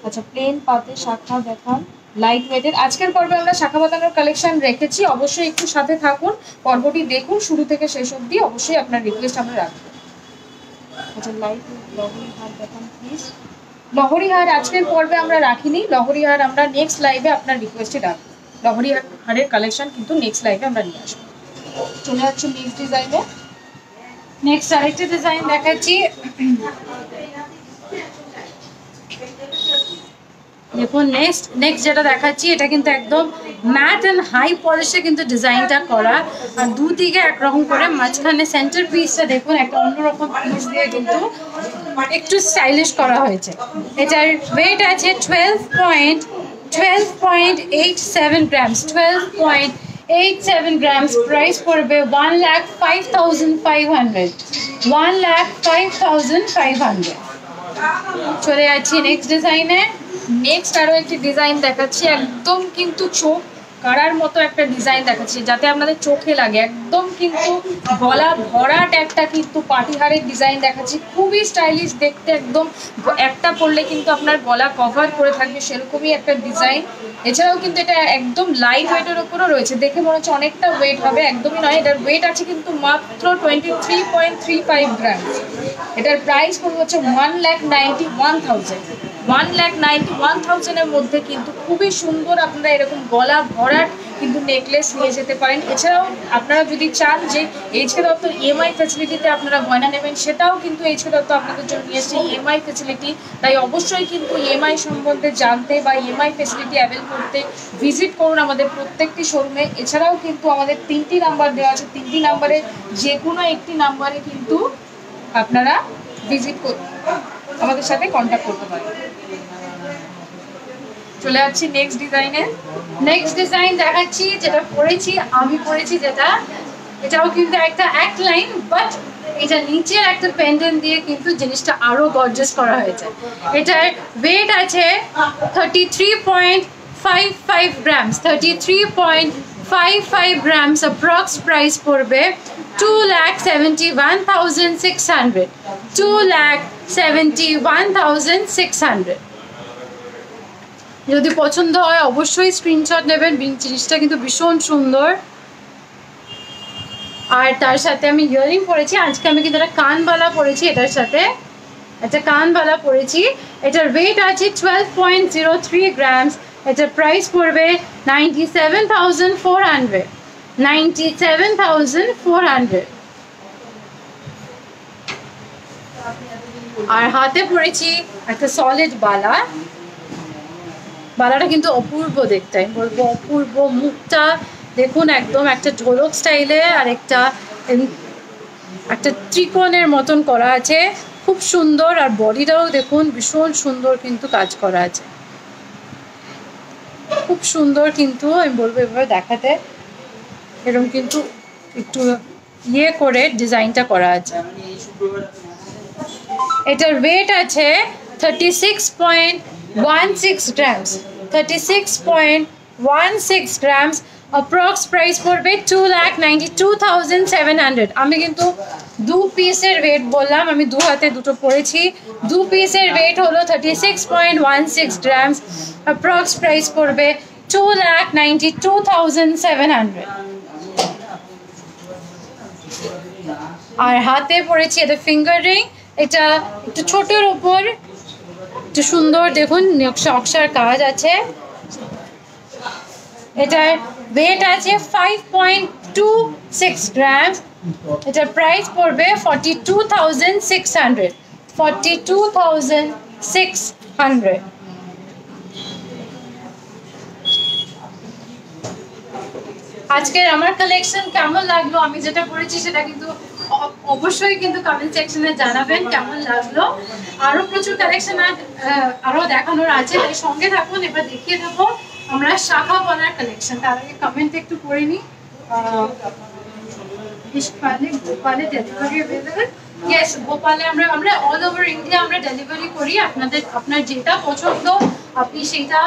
আচ্ছা, প্লেন পাতে শাখা দেখান লাইট ওয়েটের। আজকের পর্বে আমরা শাখা বাঁধানোর কালেকশন রেখেছি, অবশ্যই একটু সাথে থাকুন, পর্বটি দেখুন শুরু থেকে শেষ অবধি, অবশ্যই আপনার রিকোয়েস্ট আমরা রাখবো। আচ্ছা, লাইট ওয়েট লহরি হার দেখান প্লিজ। লহরি হার আজকের পর্বে আমরা রাখিনি, লহরি হার আমরা নেক্সট লাইভে আপনার রিকোয়েস্টে রাখবো। লহরি হারের কালেকশন কিন্তু নেক্সট লাইভে আমরা নিয়ে আসবো। চলে যাচ্ছি নেক্সট ডিজাইনে। নেক্সট আরেকটা ডিজাইন দেখাচ্ছি। দেখুন নেক্সট যেটা দেখাচ্ছি এটা কিন্তু একদম ম্যাট অ্যান্ড হাই পলিশে কিন্তু ডিজাইনটা করা, আর দুদিকে একরকম করে, মাঝখানে সেন্টার পিসটা দেখুন একটা অন্যরকম পিস দিয়ে কিন্তু একটু স্টাইলিশ করা হয়েছে। এটার ওয়েট আছে 12.87 গ্রামস। 12.87 গ্রামস। প্রাইস পড়বে 1,05,500। 1,05,500। চলে যাচ্ছি নেক্সট ডিজাইনে। নেক্সট আরো একটি ডিজাইন দেখাচ্ছি, একদম কিন্তু চোখ কাড়ার মতো একটা ডিজাইন দেখাচ্ছি, যাতে আপনাদের চোখে লাগে। একদম কিন্তু গলা ভরাট একটা কিন্তু পাটিহারের ডিজাইন দেখাচ্ছি, খুবই স্টাইলিশ দেখতে, একদম একটা পরলে কিন্তু আপনার গলা কভার করে থাকবে সেরকমই একটা ডিজাইন। এছাড়াও কিন্তু এটা একদম লাইট ওয়েটের ওপরও রয়েছে, দেখে মনে হচ্ছে অনেকটা ওয়েট হবে, একদমই নয়। এটার ওয়েট আছে কিন্তু মাত্র 23.35 গ্রাম। এটার প্রাইস পড়বে হচ্ছে 1,91,000। 1,91,000 মধ্যে কিন্তু খুবই সুন্দর আপনারা এরকম গলা ভরাট কিন্তু নেকলেস নিয়ে যেতে পারেন। এছাড়াও আপনারা যদি চান যে এইচকে দত্ত ইএমআই ফ্যাসিলিটিতে আপনারা গয়না নেবেন, সেটাও কিন্তু এইচকে দত্ত আপনাদের জন্য নিয়ে এসেছে ইএমআই ফ্যাসিলিটি। তাই অবশ্যই কিন্তু ইএমআই সম্বন্ধে জানতে বা ইএমআই ফ্যাসিলিটি অ্যাভেল করতে ভিজিট করুন আমাদের প্রত্যেকটি শোরুমে। এছাড়াও কিন্তু আমাদের 3টি নাম্বার দেওয়া আছে, 3টি নাম্বারে যে কোনো একটি নাম্বারে কিন্তু আপনারা ভিজিট করুন, আমাদের সাথে কন্ট্যাক্ট করতে পারেন। চলে যাচ্ছি নেক্সট ডিজাইনে। নেক্সট ডিজাইন দেখাচ্ছি, যেটা পরেছি আমি পরেছি, যেটা এটাও কিন্তু একটা এক লাইন, বাট এটা নিচের একটা পেন্ডেন্ট দিয়ে কিন্তু জিনিসটা আরো গর্জাস করা হয়েছে। এটার ওয়েট আছে 33.55 গ্রামস, 33.55 গ্রামস। অ্যাপ্রক্স প্রাইস পড়বে 2,71,600, 2,71,600। যদি পছন্দ হয় অবশ্যই স্ক্রিনশট নেবেন, জিনিসটা কিন্তু ভীষণ সুন্দর। আর তার সাথে আমি ইয়ারিং পরেছি, আজকে আমি কিন্তু একটা কানবালা পরেছি, এটার সাথে একটা কানবালা পরেছি। এটার ওয়েট আছে 12.03 গ্রামস। এটার প্রাইস পড়বে 97,400, 97,400। আর হাতে পরেছি একটা সলিড বালা। বালাটা কিন্তু অপূর্ব দেখতে, আমি বলবো অপূর্ব। মুখটা দেখুন একদম একটা ঢোলক স্টাইলে, আর একটা ত্রিকোণের মতন করা আছে, খুব সুন্দর। আর বডিটাও দেখুন ভীষণ সুন্দর কিন্তু কাজ করা আছে, খুব সুন্দর। কিন্তু আমি বলবো এভাবে দেখাতে, এরকম কিন্তু একটু ইয়ে করে ডিজাইনটা করা আছে। এটার ওয়েট আছে 36.16 গ্রামস, 36.16 গ্রামস। অ্যাপ্রক্স প্রাইস পড়বে 2,92,700। আমি কিন্তু 2 পিসের ওয়েট বললাম, আমি 2 হাতে দুটো পরেছি। 2 পিসের ওয়েট হলো 36.16 গ্রামস। অ্যাপ্রক্স প্রাইস পড়বে 2,92,700। আর হাতে পরেছি এটা ফিঙ্গার রিং, এটা একটু ছোটোর উপর একটু সুন্দর দেখুন নকশার কাজ আছে। এটার ওয়েট আছে 5.26 গ্রামস। এটার প্রাইস পড়বে 42,600, 42,600। আজকের আমার কালেকশন কেমন লাগলো, আমি যেটা পড়েছি সেটা কিন্তু অবশ্যই কিন্তু কমেন্ট সেকশনে জানাবেন কেমন লাগলো। আরো প্রচুর কালেকশন আরো দেখানোর আছে, তাই সঙ্গে থাকুন। এবার দেখিয়ে দেবো আমরা শাখা পলার কালেকশন। তার আগে কমেন্ট একটু পড়ে নিই। ভোপালে ডেলিভারি অ্যাভেলেবল। ইয়েস, ভোপালে আমরা অল ওভার ইন্ডিয়া আমরা ডেলিভারি করি। আপনার যেটা পছন্দ আপনি সেটা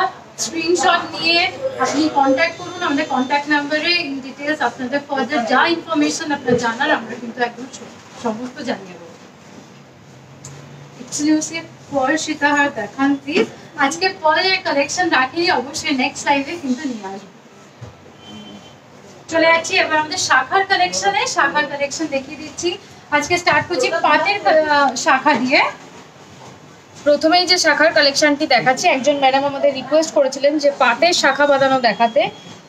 স্ক্রিনশট নিয়ে আপনি কন্ট্যাক্ট করুন আমাদের কন্ট্যাক্ট নাম্বারে। ইন ডিটেলস আপনাদের ফার্দার যা ইনফরমেশন আপনার জানার আমরা কিন্তু একদম সমস্ত জানিয়ে দেবো। এক্সক্লুসিভ ফর সীতাহার দেখান প্লিজ। আজকে পরের কালেকশন রাখিনি, অবশ্যই নেক্সট লাইভে কিন্তু নিয়ে আসবো। চলে যাচ্ছি এবার আমাদের শাখার কালেকশনে। শাখার কালেকশন দেখিয়ে দিচ্ছি। আজকে স্টার্ট করছি পাটের শাখা দিয়ে। প্রথমেই যে শাখার কালেকশনটি দেখাচ্ছি, একজন ম্যাডাম আমাদের রিকোয়েস্ট করেছিলেন যে পাটের শাখা বাঁধানো দেখাতে।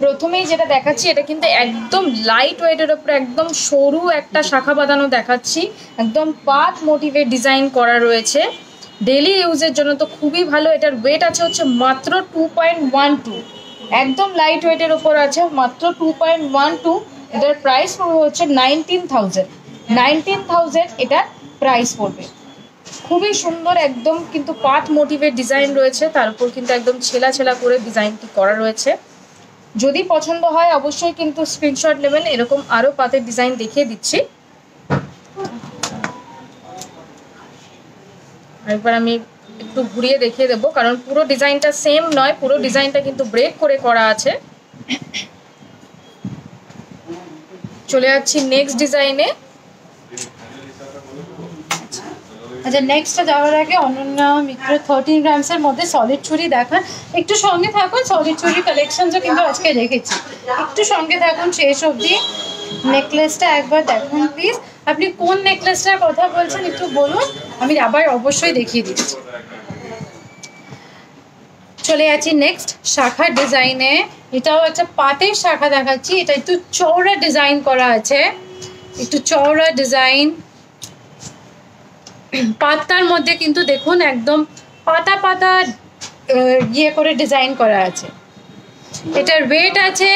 প্রথমেই যেটা দেখাচ্ছি এটা কিন্তু একদম লাইট ওয়েটের ওপরে একদম সরু একটা শাখা বাঁধানো দেখাচ্ছি। একদম পাট মোটিভের ডিজাইন করা রয়েছে, ডেলি ইউজের জন্য তো খুবই ভালো। এটার ওয়েট আছে হচ্ছে মাত্র 2.12, একদম লাইট ওয়েটের ওপর আছে, মাত্র 2.12। এটার প্রাইস পড়বে হচ্ছে 19,000, এটার প্রাইস পড়বে। খুবই সুন্দর একদম কিন্তু পাট মোটিভের ডিজাইন রয়েছে, তার উপর কিন্তু একদম ছেলা ছেলা করে ডিজাইনটি করা রয়েছে। যদি পছন্দ হয় অবশ্যই কিন্তু স্ক্রিনশট নেবেন। এরকম আরও পাতের ডিজাইন দেখিয়ে দিচ্ছি। একবার আমি একটু ঘুরিয়ে দেখিয়ে দেবো, কারণ পুরো ডিজাইনটা সেম নয়, পুরো ডিজাইনটা কিন্তু ব্রেক করে করা আছে। চলে যাচ্ছি নেক্সট ডিজাইনে। আচ্ছা, নেক্সটটা যাওয়ার আগে অনন্যা মিত্র 13 গ্রামসের মধ্যে সলিড চুড়ি দেখান। একটু সঙ্গে থাকুন, সলিড চুড়ি কালেকশনসও কিন্তু আজকে রেখেছি, একটু সঙ্গে থাকুন শেষ অবধি। নেকলেসটা একবার দেখুন প্লিজ। আপনি কোন নেকলেসটার কথা বলছেন একটু বলুন, আমি আবার অবশ্যই দেখিয়ে দিচ্ছি। চলে যাচ্ছি নেক্সট শাখার ডিজাইনে। এটাও একটা পাতের শাখা দেখাচ্ছি। এটা একটু চওড়া ডিজাইন করা আছে, একটু চওড়া ডিজাইন। পাতার মধ্যে কিন্তু দেখুন একদম পাতা পাতা ইয়ে করে ডিজাইন করা আছে। এটার ওয়েট আছে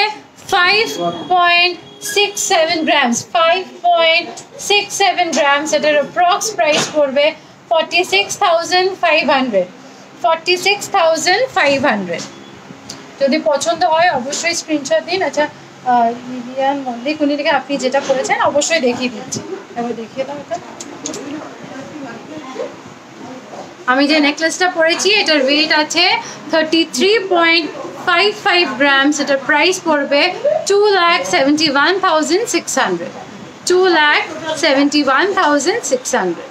5.67 গ্রামস, 5.67 গ্রামস। এটার অ্যাপ্রক্স প্রাইস পড়বে 46,500, 46,500। যদি পছন্দ হয় অবশ্যই স্ক্রিনশট দিন। আচ্ছা লিলিয়ান মল্লিক, উনি থেকে আপনি যেটা পড়েছেন অবশ্যই দেখিয়ে দিচ্ছি, এবার দেখিয়ে দাও। এটা আমি যে নেকলেসটা পরেছি এটার ওয়েট আছে 33.55 গ্রামস। এটার প্রাইস পড়বে 2,71,600, 2,71,600।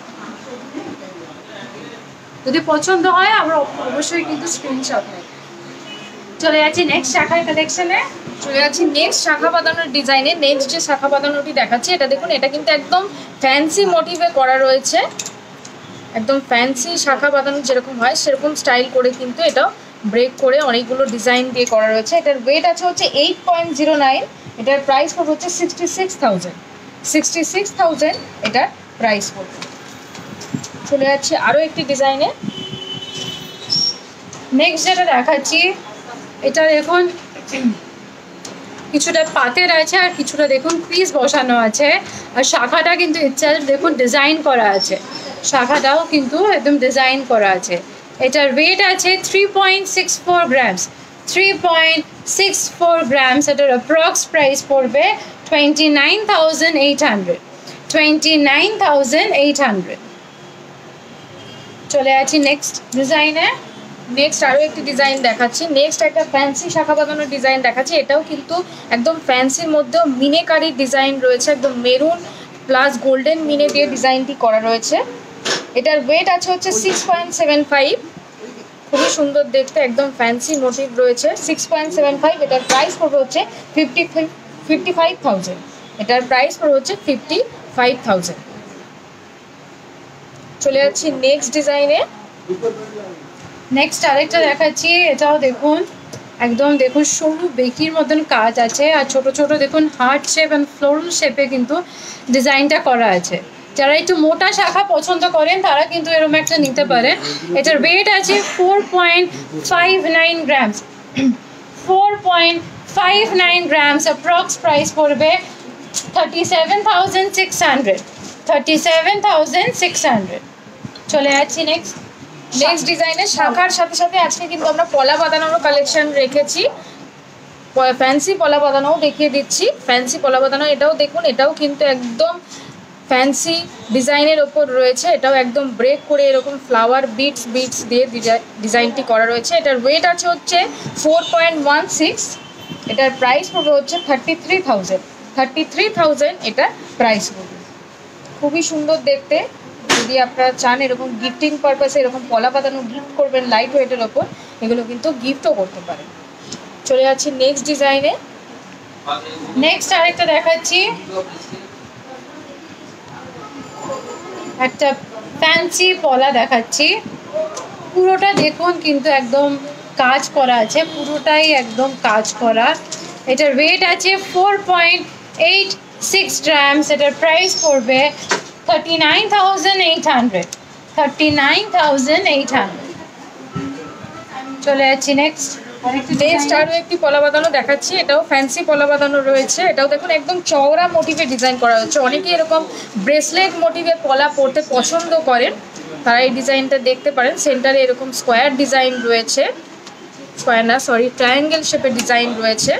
যদি পছন্দ হয় আমরা অবশ্যই কিন্তু স্ক্রিনশট নেই। চলে যাচ্ছি নেক্সট শাখার কালেকশনে। চলে যাচ্ছি নেক্সট শাখা বাঁধানোর ডিজাইনে। নেক্সট যে শাখা বাঁধানোটি দেখাচ্ছি এটা দেখুন, এটা কিন্তু একদম ফ্যান্সি মোটিভে করা রয়েছে। একদম ফ্যান্সি শাখা বাঁধানো যেরকম হয় সেরকম স্টাইল করে কিন্তু এটা ব্রেক করে অনেকগুলো ডিজাইন দিয়ে করা রয়েছে। এটার ওয়েট আছে হচ্ছে 8.09। এটার প্রাইস পড়বে হচ্ছে 66,000, 66,000 এটার প্রাইস পড়বে। চলে যাচ্ছি আরও একটি ডিজাইনে। নেক্সট যেটা দেখাচ্ছি এটা দেখুন কিছুটা পাতের আছে আর কিছুটা দেখুন পিস বসানো আছে। আর শাখাটা কিন্তু ইটসেলফ দেখুন ডিজাইন করা আছে, শাখাটাও কিন্তু একদম ডিজাইন করা আছে। এটার ওয়েট আছে 3.64 গ্রামস, 3.64 গ্রামস। এটার অ্যাপ্রক্স প্রাইস পড়বে 29,800, 29,800। চলে আছি নেক্সট ডিজাইনে। নেক্সট আরও একটি ডিজাইন দেখাচ্ছি। নেক্সট একটা ফ্যান্সি শাখা বাঁধানোর ডিজাইন দেখাচ্ছি। এটাও কিন্তু একদম ফ্যান্সির মধ্যেও মিনেকারির ডিজাইন রয়েছে, একদম মেরুন প্লাস গোল্ডেন মিনে দিয়ে ডিজাইনটি করা রয়েছে। এটার ওয়েট আছে হচ্ছে 6.75। খুবই সুন্দর দেখতে, একদম ফ্যান্সি মোটিভ রয়েছে। 6.75। এটার প্রাইস পড়বে হচ্ছে 55,000। এটার প্রাইস পড়বে হচ্ছে 55,000। চলে যাচ্ছি নেক্সট ডিজাইনে। নেক্সট আরেকটা দেখাচ্ছি। এটাও দেখুন একদম দেখুন সরু বেকির মতন কাজ আছে আর ছোট ছোট দেখুন হার্ট শেপ অ্যান্ড ফ্লোরাল শেপে কিন্তু ডিজাইনটা করা আছে। যারা একটু মোটা শাখা পছন্দ করেন তারা কিন্তু এরকম একটা নিতে পারেন। এটার ওয়েট আছে 4.59 গ্রামস, 4.59 গ্রামস। অ্যাপ্রক্স প্রাইস পড়বে 37,600, 37,600। চলে যাচ্ছি নেক্সট ডিজাইনের শাখার সাথে সাথে আজকে কিন্তু আমরা পলা বাঁধানোরও কালেকশন রেখেছি। ফ্যান্সি পলা বাঁধানোও দেখিয়ে দিচ্ছি। ফ্যান্সি পলা বাঁধানো এটাও দেখুন, এটাও কিন্তু একদম ফ্যান্সি ডিজাইনের ওপর রয়েছে। এটাও একদম ব্রেক করে এরকম ফ্লাওয়ার বিটস দিয়ে ডিজাইনটি করা রয়েছে। এটার ওয়েট আছে হচ্ছে 4.16। এটার প্রাইস পড়বে হচ্ছে 33,000, 33,000 এটার প্রাইস পড়বে। খুবই সুন্দর দেখতে। যদি আপনারা চান এরকম গিফটিং পারপাসে এরকম পলা বাঁধানো গিফট করবেন লাইট ওয়েটের ওপর, এগুলো কিন্তু গিফটও করতে পারেন। চলে যাচ্ছি নেক্সট ডিজাইনে। নেক্সট আরেকটা দেখাচ্ছি। একটা ফ্যান্সি পলা দেখাচ্ছি। পুরোটা দেখুন কিন্তু একদম কাজ করা আছে, পুরোটাই একদম কাজ করা। এটার ওয়েট আছে 4.86 গ্রামস। এটার প্রাইস পড়বে 39,800, 39,800। চলে যাচ্ছি নেক্সট আরও একটি পলা বাঁধানো দেখাচ্ছি। এটাও ফ্যান্সি পলা বাঁধানো রয়েছে। এটাও দেখুন একদম চওড়া মোটিভে ডিজাইন করা হচ্ছে। অনেকে এরকম ব্রেসলেট মোটিভে পলা পরতে পছন্দ করেন, তারা এই ডিজাইনটা দেখতে পারেন। সেন্টারে এরকম স্কোয়ার ডিজাইন রয়েছে, ট্রায়াঙ্গেল শেপের ডিজাইন রয়েছে।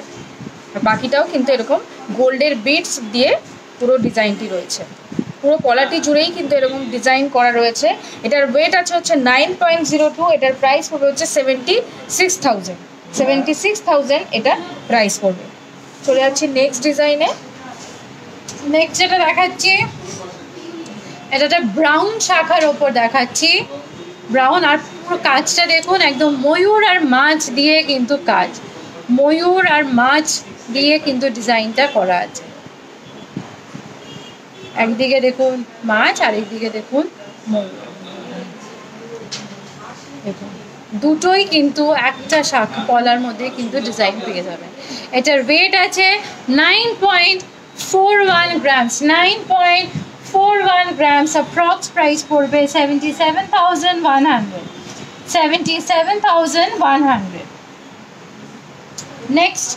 বাকিটাও কিন্তু এরকম গোল্ডের বিটস দিয়ে পুরো ডিজাইনটি রয়েছে। পুরো পলাটি জুড়েই কিন্তু এরকম ডিজাইন করা রয়েছে। এটার ওয়েট আছে হচ্ছে 9.02। এটার প্রাইস পড়বে হচ্ছে 76,000, 76,000 এটা প্রাইস পড়বে। চলে যাচ্ছি নেক্সট ডিজাইনে। নেক্সট যেটা দেখাচ্ছি এটা একটা ব্রাউন শাখার ওপর দেখাচ্ছি। ব্রাউন আর পুরো কাজটা দেখুন একদম ময়ূর আর মাছ দিয়ে কিন্তু কাজ, ময়ূর আর মাছ দিয়ে কিন্তু ডিজাইনটা করা আছে। একদিকে দেখুন মাছ আর একদিকে দেখুন ময়ূর। দেখুন দুটোই কিন্তু একটা শাখা পলার মধ্যে কিন্তু ডিজাইন পেয়ে যাবেন। এটার ওয়েট আছে 9.41 গ্রামস, 9.41 গ্রামস। অ্যাপ্রক্স প্রাইস পড়বে 77,100, 77,100। নেক্সট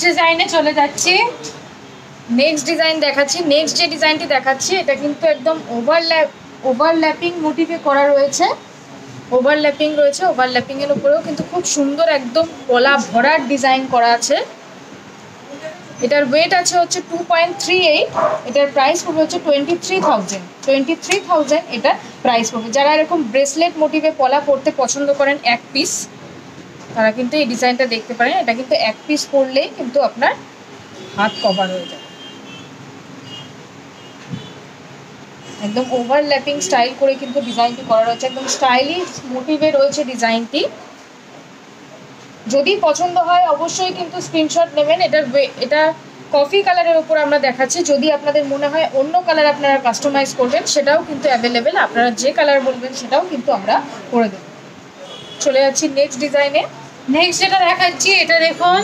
ডিজাইনে চলে যাচ্ছি। নেক্সট ডিজাইন দেখাচ্ছি। নেক্সট যে ডিজাইনটি দেখাচ্ছি এটা কিন্তু একদম ওভারল্যাপিং মোটিভে করা রয়েছে, ওভারল্যাপিংয়ের উপরেও কিন্তু খুব সুন্দর একদম পলা ভরার ডিজাইন করা আছে। এটার ওয়েট আছে হচ্ছে 2.38, এটার প্রাইস পড়বে হচ্ছে 23,000, এটার প্রাইস পড়বে। যারা এরকম ব্রেসলেট মোটিভে পলা পরতে পছন্দ করেন এক পিস, তারা কিন্তু এই ডিজাইনটা দেখতে পারেন। এটা কিন্তু এক পিস পরলেই কিন্তু আপনার হাত কভার হয়ে যাবে। একদম ওভারল্যাপিং স্টাইল করে কিন্তু ডিজাইনটি করা রয়েছে, একদম স্টাইলিশ মোটিভে রয়েছে ডিজাইনটি। যদি পছন্দ হয় অবশ্যই কিন্তু স্ক্রিনশট নেবেন। এটা কফি কালারের উপর আমরা দেখাচ্ছি। যদি আপনাদের মনে হয় অন্য কালার আপনারা কাস্টমাইজ করবেন সেটাও কিন্তু অ্যাভেলেবেল, আপনারা যে কালার বলবেন সেটাও কিন্তু আমরা করে দেব। চলে যাচ্ছি নেক্সট ডিজাইনে। নেক্সট যেটা দেখাচ্ছি এটা দেখুন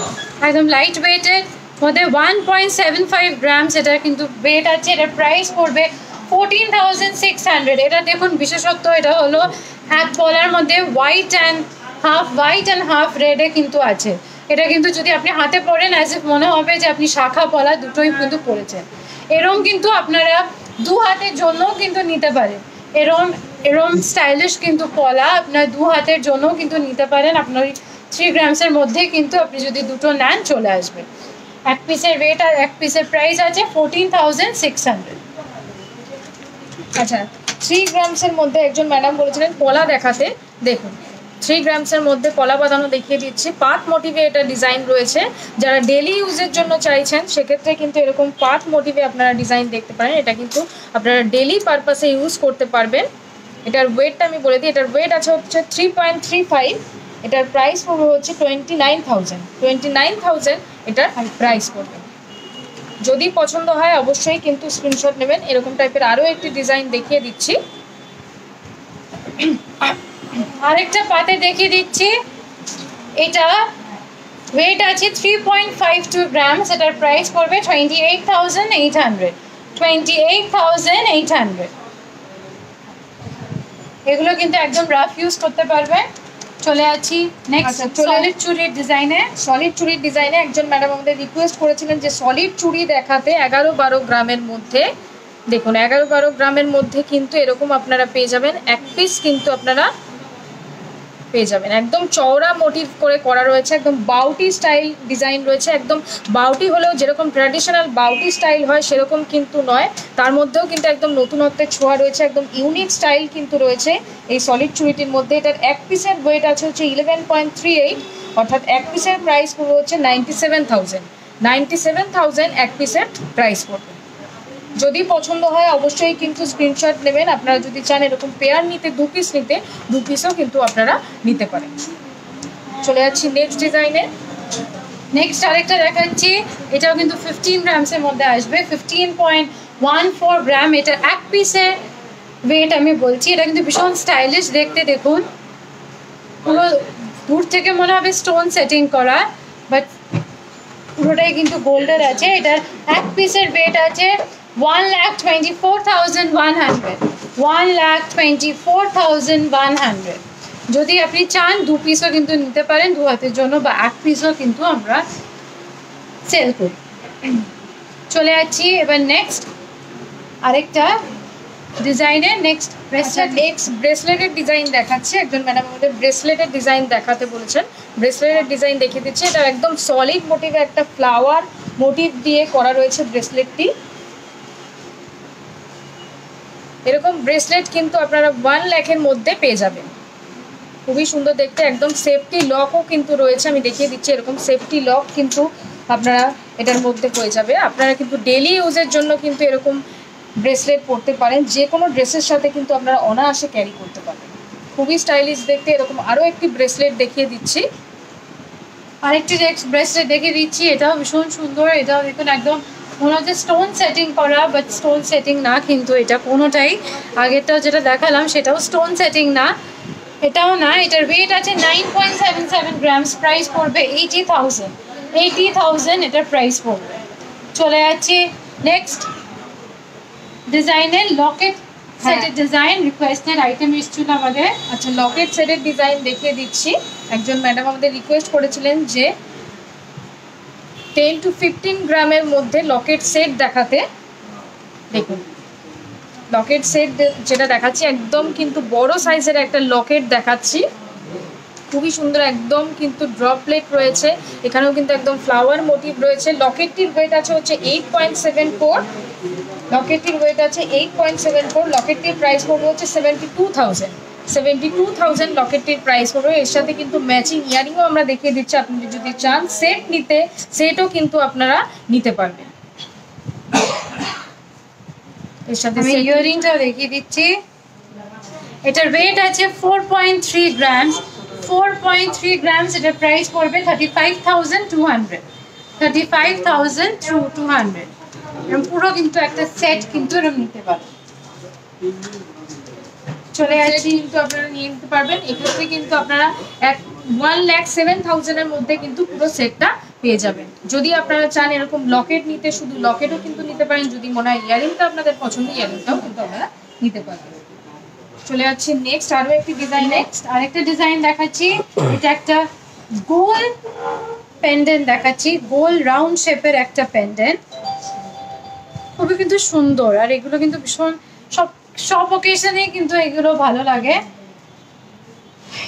একদম লাইট ওয়েটের মধ্যে 1.75 গ্রামস এটা কিন্তু ওয়েট আছে। এটার প্রাইস পড়বে 14,600। এটা দেখুন বিশেষত্ব এটা হলো এক পলার মধ্যে হোয়াইট অ্যান্ড হাফ রেডে কিন্তু আছে। এটা কিন্তু যদি আপনি হাতে পরেন অ্যাজ ইফ মনে হবে যে আপনি শাখা পলা দুটোই কিন্তু পরেছেন। এরম কিন্তু আপনারা দু হাতের জন্যও কিন্তু নিতে পারেন। এরম স্টাইলিশ কিন্তু পলা আপনার দু হাতের জন্যও কিন্তু নিতে পারেন। আপনার 3 গ্রামসের মধ্যে কিন্তু আপনি যদি দুটো নেন চলে আসবে। এক পিসের ওয়েট আর এক পিসের প্রাইস আছে 14,600। আচ্ছা, 3 গ্রামসের মধ্যে একজন ম্যাডাম বলেছিলেন পলা দেখাতে। দেখুন 3 গ্রামসের মধ্যে পলা বাঁধানো দেখিয়ে দিচ্ছি। পাত মোটিভে এটা ডিজাইন রয়েছে। যারা ডেলি ইউজের জন্য চাইছেন সেক্ষেত্রে কিন্তু এরকম পাত মোটিভে আপনারা ডিজাইন দেখতে পারেন। এটা কিন্তু আপনারা ডেলি পারপাসে ইউজ করতে পারবেন। এটার ওয়েটটা আমি বলে দিই। এটার ওয়েট আছে হচ্ছে 3.35, এটার প্রাইস পড়বে হচ্ছে 29,000, এটার প্রাইস পড়বে। যদি পছন্দ হয় অবশ্যই কিন্তু স্ক্রিনশট নেবেন। এরকম টাইপের আরও একটি ডিজাইন দেখিয়ে দিচ্ছি। আরেকটা পাতে দেখিয়ে দিচ্ছি। এটা ওয়েট আছে 3.52 গ্রামস। এটার প্রাইস পড়বে 28,800। এগুলো কিন্তু একদম রাফ ইউজ করতে পারবে। চলে আছি নেক্সট সলিড চুড়ির ডিজাইনে। সলিড চুড়ির ডিজাইনে একজন ম্যাডাম আমাদের রিকোয়েস্ট করেছিলেন যে সলিড চুড়ি দেখাতে 11-12 গ্রামের মধ্যে। দেখুন 11-12 গ্রামের মধ্যে কিন্তু এরকম আপনারা পেয়ে যাবেন। এক পিস কিন্তু আপনারা পেয়ে যাবেন। একদম চওড়া মোটিভ করে করা রয়েছে, একদম বাউটি স্টাইল ডিজাইন রয়েছে। একদম বাউটি হলেও যেরকম ট্র্যাডিশনাল বাউটি স্টাইল হয় সেরকম কিন্তু নয়, তার মধ্যেও কিন্তু একদম নতুনত্বের ছোঁয়া রয়েছে। একদম ইউনিক স্টাইল কিন্তু রয়েছে এই সলিড চুড়িটির মধ্যে। এটার এক পিসের ওয়েট আছে হচ্ছে 11.38, অর্থাৎ এক পিসের প্রাইস পড়বে হচ্ছে 97,000 এক পিসের প্রাইস পড়বে। যদি পছন্দ হয় অবশ্যই কিন্তু স্ক্রিনশট নেবেন। আপনারা যদি চান এরকম পেয়ার নিতে, 2 পিস নিতে, 2 পিসও কিন্তু আপনারা নিতে পারেন। চলে যাচ্ছি নেক্সট ডিজাইনে। নেক্সট আরেকটা দেখাচ্ছি। এটাও কিন্তু 15 গ্রামসের মধ্যে আসবে, 15.14 গ্রাম। এটা এক পিসের ওয়েট আমি বলছি। এটা কিন্তু ভীষণ স্টাইলিশ দেখতে। দেখুন পুরো দূর থেকে মনে হবে স্টোন সেটিং করা, বাট পুরোটাই কিন্তু গোল্ডের আছে। এটার এক পিসের ওয়েট আছে 1,24,100, 1,24,100। যদি আপনি চান 2 পিসও কিন্তু নিতে পারেন 2 হাতের জন্য, বা এক পিসও কিন্তু আমরা সেল করি। চলে যাচ্ছি এবার নেক্সট আরেকটা ডিজাইনের। নেক্সট ব্রেসলেটের ডিজাইন দেখাচ্ছি। একজন ম্যাডাম আমাদের ব্রেসলেটের ডিজাইন দেখাতে বলেছেন। ব্রেসলেটের ডিজাইন দেখিয়ে দিচ্ছি। এটা একদম সলিড মোটিভে একটা ফ্লাওয়ার মোটিভ দিয়ে করা রয়েছে ব্রেসলেটটি। এরকম ব্রেসলেট কিন্তু আপনারা 1 লাখের মধ্যে পেয়ে যাবেন। খুবই সুন্দর দেখতে। একদম সেফটি লকও কিন্তু রয়েছে, আমি দেখিয়ে দিচ্ছি। এরকম সেফটি লক কিন্তু আপনারা এটার মধ্যে হয়ে যাবে। আপনারা কিন্তু ডেলি ইউজের জন্য কিন্তু এরকম ব্রেসলেট পরতে পারেন। যে কোনো ড্রেসের সাথে কিন্তু আপনারা অনায়াসে ক্যারি করতে পারবেন। খুবই স্টাইলিশ দেখতে। এরকম আরও একটি ব্রেসলেট দেখিয়ে দিচ্ছি। আরেকটি ব্রেসলেট দেখিয়ে দিচ্ছি। এটাও ভীষণ সুন্দর। এটাও দেখুন একদম মনে হচ্ছে স্টোন সেটিং করা, বাট স্টোন সেটিং না কিন্তু এটা কোনোটাই। আগেরটাও যেটা দেখালাম সেটাও স্টোন সেটিং না, এটাও না, এটার ওয়েট আছে 9.77 গ্রামস, প্রাইস পড়বে 80,000। 80,000 এটার প্রাইস পড়বে। চলে যাচ্ছি নেক্সট ডিজাইনের লকেট সেটের ডিজাইন, রিকোয়েস্টেড আইটেম এসেছিল আমাদের। আচ্ছা, লকেট সেটের ডিজাইন দেখিয়ে দিচ্ছি। একজন ম্যাডাম আমাদের রিকোয়েস্ট করেছিলেন যে 10 to 15 গ্রামের মধ্যে লকেট সেট দেখাতে। দেখুন লকেট সেট যেটা দেখাচ্ছি একদম কিন্তু বড় সাইজের একটা লকেট দেখাচ্ছি, খুবই সুন্দর, একদম কিন্তু ড্রপ প্লেট রয়েছে, এখানেও কিন্তু একদম ফ্লাওয়ার মোটিভ রয়েছে। লকেটটির ওয়েট আছে হচ্ছে 8.74, লকেটটির ওয়েট আছে 8.74। লকেটটির প্রাইস পড়বে হচ্ছে 72,000। 72,000 লকেটটির প্রাইস পড়বে। এর সাথে কিন্তু ম্যাচিং ইয়ারিংও আমরা দেখিয়ে দিচ্ছি, আপনি যদি চান সেট নিতে সেটও কিন্তু আপনারা নিতে পারবেন। এর সাথে আমি ইয়ারিংটা দেখিয়ে দিচ্ছি। এটার ওয়েট আছে 4.3 গ্রামস। 4.3 গ্রামস, এটার প্রাইস পড়বে 35,200। 35,200 এরকম পুরো কিন্তু একটা সেট কিন্তু এরকম নিতে পারবেন। চলে যাচ্ছি কিন্তু আপনারা নিয়ে নিতে পারবেন। এক্ষেত্রে কিন্তু আপনারা 1,07,000 এর মধ্যে কিন্তু পুরো সেটটা পেয়ে যাবেন। যদি আপনারা চান এরকম লকেট নিতে, শুধু লকেটও কিন্তু নিতে পারেন। যদি মনে হয় ইয়ারিংটা আপনাদের পছন্দ, ইয়ারিংটাও কিন্তু আপনারা নিতে পারবেন। চলে যাচ্ছি নেক্সট আরও একটি ডিজাইন। নেক্সট আরেকটা ডিজাইন দেখাচ্ছি। এটা একটা গোল পেন্ডেন্ট দেখাচ্ছি, গোল রাউন্ড শেপের একটা পেন্ডেন্ট, খুবই কিন্তু সুন্দর। আর এগুলো কিন্তু ভীষণ সব অকেশনে কিন্তু এগুলো ভালো লাগে।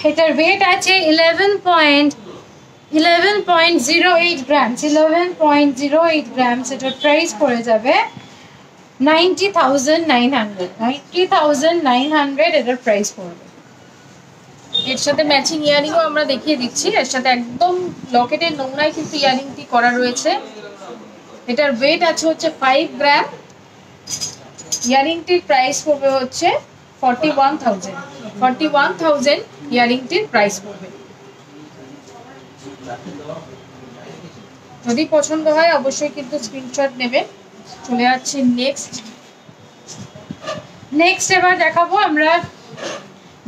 এটার ওয়েট আছে 11.08 গ্রামস। 11.08 গ্রামস, এটার প্রাইস পড়ে যাবে 90,900। 90,900 এটার প্রাইস পড়বে। এর সাথে ম্যাচিং ইয়ারিংও আমরা দেখিয়ে দিচ্ছি। এর সাথে একদম লকেটের নোংরায় কিন্তু ইয়ারিংটি করা রয়েছে। এটার ওয়েট আছে হচ্ছে 5 গ্রাম। ইয়ারিংটির প্রাইস পড়বে হচ্ছে 41,000। 41,000 ইয়ারিংটির প্রাইস পড়বে। যদি পছন্দ হয় অবশ্যই কিন্তু স্ক্রিনশট নেবেন। চলে যাচ্ছি নেক্সট এবার দেখাবো আমরা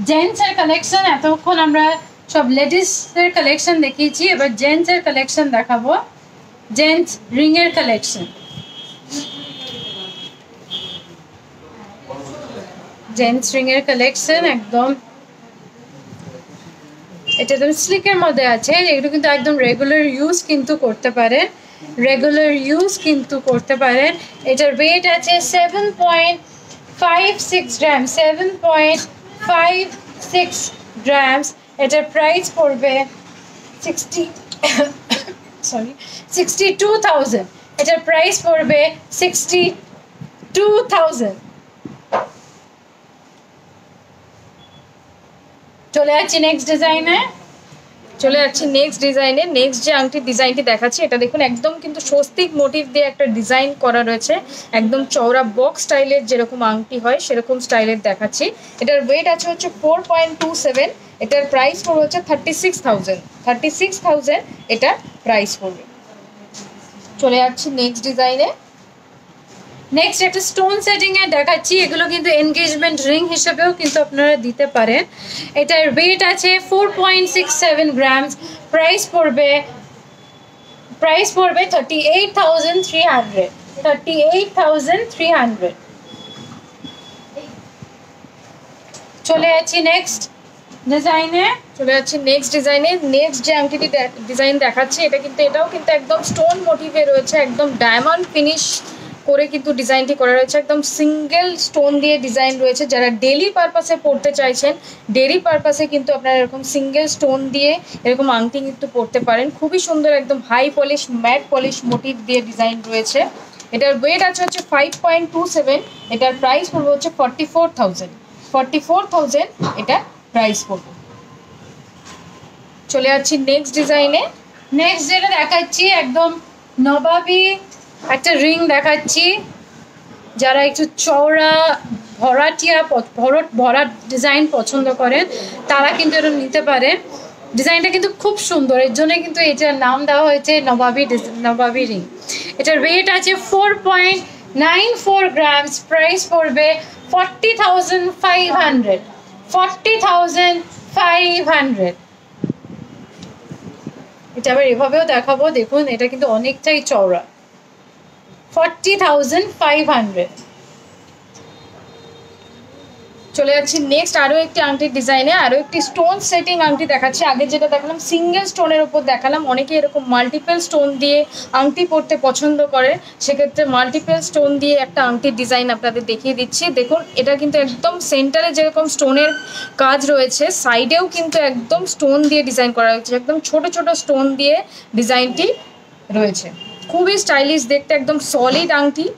জেন্টসের কালেকশন। এতক্ষণ আমরা সব লেডিসের কালেকশন দেখিয়েছি, এবার জেন্টসের কালেকশন দেখাবো। জেন্টস রিংয়ের কালেকশন। জেন্টস রিংয়ের কালেকশন একদম, এটা একদম স্লিকের মধ্যে আছে। এগুলো কিন্তু একদম রেগুলার ইউজ কিন্তু করতে পারেন, এটার ওয়েট আছে 7.56 গ্রাম। 7.56 গ্রামস, এটার প্রাইস পড়বে 62,000। এটার প্রাইস পড়বে 62,000। চলে যাচ্ছি নেক্সট ডিজাইনে। নেক্সট যে আংটির ডিজাইনটি দেখাচ্ছি এটা দেখুন, একদম কিন্তু স্বস্তিক মোটিভ দিয়ে একটা ডিজাইন করা রয়েছে। একদম চওড়া বক্স স্টাইলের যেরকম আংটি হয় সেরকম স্টাইলের দেখাচ্ছি। এটার ওয়েট আছে হচ্ছে 4.27। এটার প্রাইস পড়বে হচ্ছে 36,000। 36,000 এটার প্রাইস পড়বে। চলে যাচ্ছি নেক্সট ডিজাইনে। নেক্সট একটা স্টোন সেটিং এ দেখাচ্ছি। এগুলো কিন্তু এনগেজমেন্ট রিং হিসেবেও কিন্তু আপনারা দিতে পারেন। এটার ওয়েট আছে 4.67 গ্রামস। প্রাইস পড়বে 38,300। 38,300। চলে যাচ্ছি নেক্সট ডিজাইনে। নেক্সট যে আংটিটি ডিজাইন দেখাচ্ছি এটাও কিন্তু একদম স্টোন মোটিভে রয়েছে, একদম ডায়মন্ড ফিনিশ করে কিন্তু ডিজাইনটি করা রয়েছে। একদম সিঙ্গেল স্টোন দিয়ে ডিজাইন রয়েছে। যারা ডেলি পারপাসে পড়তে চাইছেন, ডেলি পারপাসে কিন্তু আপনারা এরকম সিঙ্গেল স্টোন দিয়ে এরকম আংটি কিন্তু পড়তে পারেন। খুবই সুন্দর, একদম high polish matte polish motif দিয়ে ডিজাইন রয়েছে। এটার ওয়েট আছে হচ্ছে 5.27। এটার প্রাইস পড়বে হচ্ছে 44,000। 44,000 এটার প্রাইস পড়বে। চলে যাচ্ছি নেক্সট ডিজাইনে। নেক্সট যেটা দেখাচ্ছি একদম নবাবী একটা রিং দেখাচ্ছি। যারা একটু চওড়া ভরা ডিজাইন পছন্দ করেন তারা কিন্তু এটা নিতে পারেন। ডিজাইনটা কিন্তু খুব সুন্দর, এর জন্য কিন্তু এটার নাম দেওয়া হয়েছে নবাবী রিং। এটার ওয়েট আছে 4.94 গ্রামস। প্রাইস পড়বে 40,500। 500। এটা আবার এভাবেও দেখাবো, দেখুন এটা কিন্তু অনেকটাই চওড়া। 40,500। চলে যাচ্ছি নেক্সট আরো একটি আংটির ডিজাইনে, আরো একটি স্টোন সেটিং আংটি দেখাচ্ছি। আগে যেটা দেখালাম সিঙ্গেল স্টোনের উপর দেখালাম, অনেকে এরকম মাল্টিপল স্টোন দিয়ে আংটি পরতে পছন্দ করে, সেক্ষেত্রে মাল্টিপল স্টোন দিয়ে একটা আংটির ডিজাইন আপনাদের দেখিয়ে দিচ্ছি। দেখুন এটা কিন্তু একদম সেন্টারে যেরকম স্টোনের কাজ রয়েছে, সাইডেও কিন্তু একদম স্টোন দিয়ে ডিজাইন করা হয়েছে, একদম ছোট ছোট স্টোন দিয়ে ডিজাইনটি রয়েছে। খুবই স্টাইলিশ দেখতে, একদম সলিড আংটি,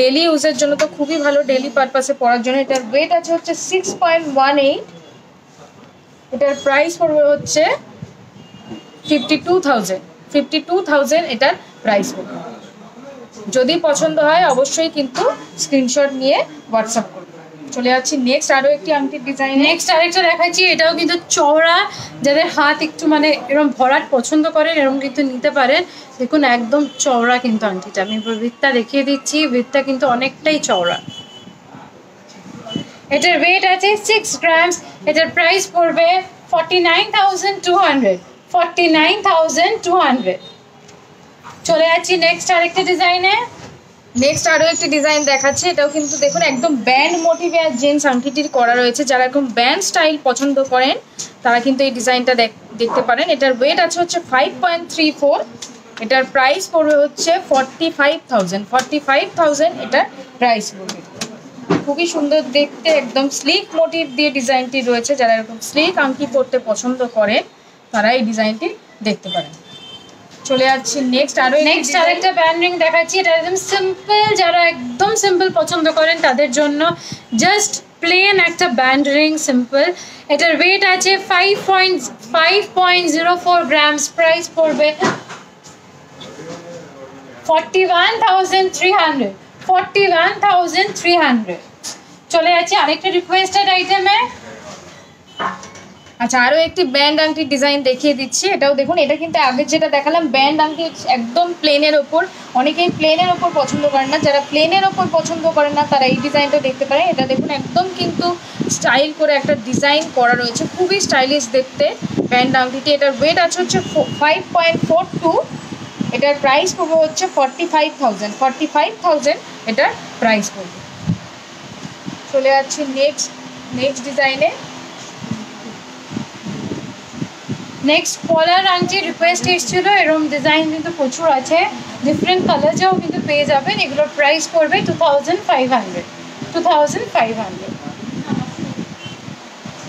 ডেলি ইউজের জন্য তো খুবই ভালো, ডেলি পারপাসে পরার জন্য। এটার ওয়েট আছে হচ্ছে 6.18। এটার প্রাইস পড়বে হচ্ছে 52,000 এটার প্রাইস পড়বে। যদি পছন্দ হয় অবশ্যই কিন্তু স্ক্রিনশট নিয়ে হোয়াটসঅ্যাপ করবে। চলে যাচ্ছি নেক্সট আরো একটি আংটির ডিজাইন। নেক্সট আরেকটা দেখাচ্ছি, এটাও কিন্তু চওড়া, যাদের হাত একটু মানে এরকম ভরাট পছন্দ করেন এরকম কিন্তু নিতে পারেন। দেখুন একদম চওড়া কিন্তু আংটিটা, আমি বৃত্তটা দেখিয়ে দিচ্ছি, বৃত্তটা কিন্তু অনেকটাই চওড়া। এটার ওয়েট আছে 6 গ্রামস। এটার প্রাইস পড়বে 49,200। 49,200। চলে যাচ্ছি নেক্সট আরেকটা ডিজাইনে। নেক্সট আরো একটি ডিজাইন দেখাচ্ছে, এটাও কিন্তু দেখুন একদম ব্যান্ড মোটিভে আর জেন্টস আংটিটির করা রয়েছে। যারা এরকম ব্যান্ড স্টাইল পছন্দ করেন তারা কিন্তু এই ডিজাইনটা দেখতে পারেন। এটার ওয়েট আছে হচ্ছে 5.34। এটার প্রাইস পড়বে হচ্ছে 45,000। 45,000 এটার প্রাইস পড়বে। খুবই সুন্দর দেখতে, একদম স্লিক মোটিভ দিয়ে ডিজাইনটি রয়েছে। যারা এরকম স্লিক আংটি পরতে পছন্দ করেন তারা এই ডিজাইনটি দেখতে পারেন। চলে যাচ্ছি নেক্সট আরেকটা ব্যান্ড রিং দেখাচ্ছি। এটা একদম সিম্পল, যারা একদম সিম্পল পছন্দ করেন তাদের জন্য জাস্ট প্লেন একটা ব্যান্ড রিং সিম্পল। এটার ওয়েট আছে 5.04 গ্রামস। প্রাইস পড়বে 41,300। 41,300। চলে যাচ্ছে আরেকটা রিকোয়েস্টেড আইটেমে। আচ্ছা আরো একটি ব্যান্ড আংটির ডিজাইন দেখিয়ে দিচ্ছি। এটাও দেখুন, এটা কিন্তু আগে যেটা দেখালাম ব্যান্ড আংটি একদম প্লেনের ওপর, অনেকেই প্লেনের ওপর পছন্দ করেন না, যারা প্লেনের ওপর পছন্দ করেন না তারা এই ডিজাইনটা দেখতে পারেন। এটা দেখুন একদম কিন্তু স্টাইল করে একটা ডিজাইন করা রয়েছে, খুবই স্টাইলিশ দেখতে ব্যান্ড আংটিটি। এটার ওয়েট আছে হচ্ছে 5.42। এটার প্রাইস পড়বে হচ্ছে 45,000। 45,000 এটার প্রাইস পড়বে। চলে যাচ্ছি নেক্সট ডিজাইনে। নেক্সট পলার আংটি রিকোয়েস্ট এসেছিল, এরকম ডিজাইন কিন্তু প্রচুর আছে, ডিফারেন্ট কালার্সেও কিন্তু পেয়ে যাবেন। এগুলোর প্রাইস পড়বে 2,500। 2,500।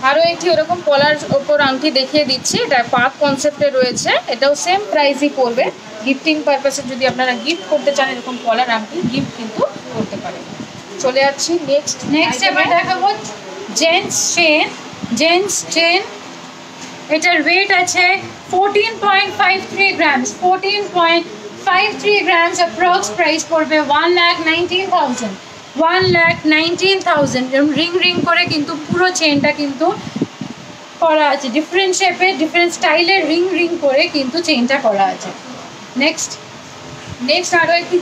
আরও একটি ওরকম পলার ওপর আংটি দেখিয়ে দিচ্ছি, এটা পাক কনসেপ্টে রয়েছে। এটাও সেম প্রাইসই পড়বে। গিফটিং পারপাসে যদি আপনারা গিফট করতে চান এরকম পলার আংটি গিফট কিন্তু করতে পারেন। চলে যাচ্ছি নেক্সট এবার দেখাবো জেন্টস চেন। এটার ওয়েট আছে 14.53 গ্রামস। 14.53 গ্রামস। অ্যাপ্রক্স প্রাইস পড়বে 1,19,000। 1,19,000। রিং করে কিন্তু পুরো চেনটা কিন্তু করা আছে, ডিফারেন্ট শেপের ডিফারেন্ট স্টাইলের রিং করে কিন্তু চেনটা করা আছে। নেক্সট আরও একটি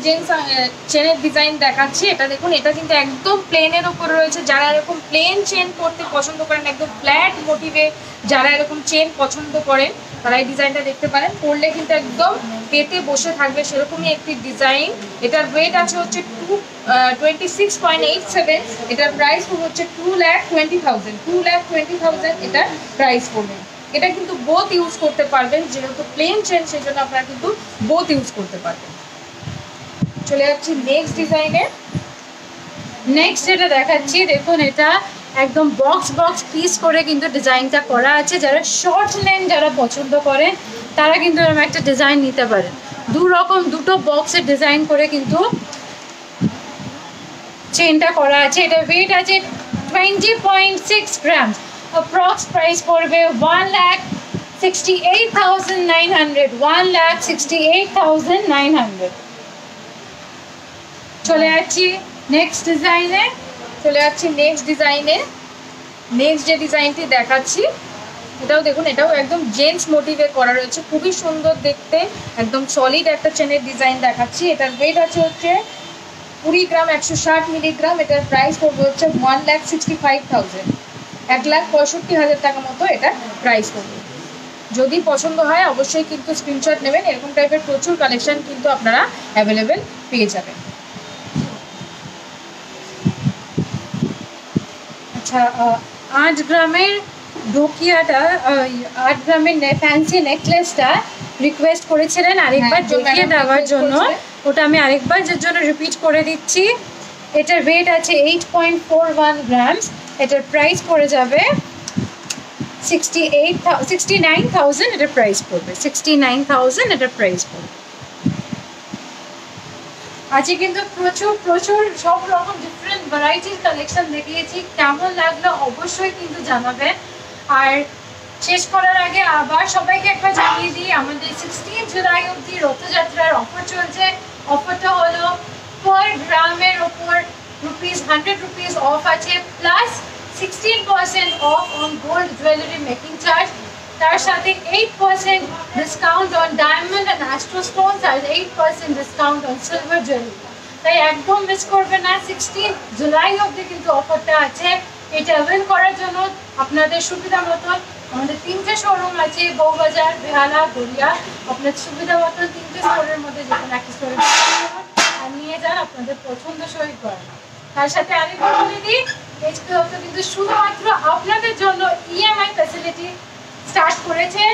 চেনের ডিজাইন দেখাচ্ছি। এটা দেখুন, এটা কিন্তু একদম প্লেনের ওপর রয়েছে। যারা এরকম প্লেন চেন পরতে পছন্দ করেন, একদম ফ্ল্যাট মোটিভে যারা এরকম চেন পছন্দ করেন তারা এই ডিজাইনটা দেখতে পারেন। পরলে কিন্তু একদম পেতে বসে থাকবে সেরকমই একটি ডিজাইন। এটার ওয়েট আছে হচ্ছে 26.87। এটার প্রাইস হচ্ছে 2,20,000। 2,20,000 এটার প্রাইস পড়বে। এটা কিন্তু বোথ ইউজ করতে পারবেন, যেহেতু প্লেন চেন সেই জন্য আপনারা কিন্তু বোথ ইউজ করতে পারবেন। চলে যাচ্ছি নেক্সট ডিজাইনে। নেক্সট যেটা দেখাচ্ছি, দেখুন এটা একদম বক্স পিস করে কিন্তু ডিজাইনটা করা আছে। যারা শর্ট লেন যারা পছন্দ করেন তারা কিন্তু এরকম একটা ডিজাইন নিতে পারেন। দুটো বক্সের ডিজাইন করে কিন্তু চেনটা করা আছে। এটা ওয়েট আছে 20.6 গ্রামস। অ্যাপ্রক্স প্রাইস পড়বে 1,68,900। 1,68,900। চলে যাচ্ছি নেক্সট ডিজাইনে। নেক্সট যে ডিজাইনটি দেখাচ্ছি এটাও দেখুন, এটাও একদম জেন্টস মোটিভে করা রয়েছে, খুবই সুন্দর দেখতে, একদম সলিড একটা চেনের ডিজাইন দেখাচ্ছি। এটার ওয়েট আছে হচ্ছে 20 গ্রাম 160 মিলিগ্রাম। এটার প্রাইস পড়বে হচ্ছে 1,65,000। 1,65,000 টাকা মতো এটা প্রাইস পড়বে। যদি পছন্দ হয় অবশ্যই কিন্তু স্ক্রিনশট নেবেন, এরকম টাইপের প্রচুর কালেকশন কিন্তু আপনারা অ্যাভেলেবেল পেয়ে যাবেন। আচ্ছা, 8 গ্রামের ডোকিয়াটা, 8 গ্রামের ফ্যান্সি নেকলেসটা রিকোয়েস্ট করেছিলেন আরেকবার দেখিয়ে দেওয়ার জন্য, ওটা আমি আরেকবার যার জন্য রিপিট করে দিচ্ছি। এটার ওয়েট আছে 8.41 গ্রামস, এটার প্রাইস পড়ে যাবে 69,000, এটার প্রাইস পড়বে 69,000, এটার প্রাইস পড়বে। আজকে কিন্তু প্রচুর প্রচুর সব রকম ডিফারেন্ট ভ্যারাইটির কালেকশন দেখিয়েছি, কেমন লাগলো অবশ্যই কিন্তু জানাবেন। আর শেষ করার আগে আবার সবাইকে একবার জানিয়ে দিই, আমাদের 16 জুলাই অবধি রথযাত্রার অফার চলছে। অফারটা হলো পার গ্রামের ওপর ₹100 অফ আছে, plus 16% off on gold jewellery making charge, তার সাথে 8% discount on diamond and astro stones আর 8% ডিসকাউন্ট অন সিলভার জুয়েলারি। তাই একদম মিস করবে না, 16 জুলাই অবধি কিন্তু অফারটা আছে। এটা অ্যাভেল করার জন্য আপনাদের সুবিধা মতন আমাদের 3টে শোরুম আছে, বউবাজার, বেহালা, গড়িয়া। আপনার সুবিধা মতন 3টে স্টোরের মধ্যে যে কোনো একটা স্টোরে আর নিয়ে যান, আপনাদের পছন্দ সই করেন। তার সাথে আরেকবার বলে দিই, এইচপি হয়তো কিন্তু শুধুমাত্র আপনাদের জন্য ইএমআই ফ্যাসিলিটি স্টার্ট করেছে,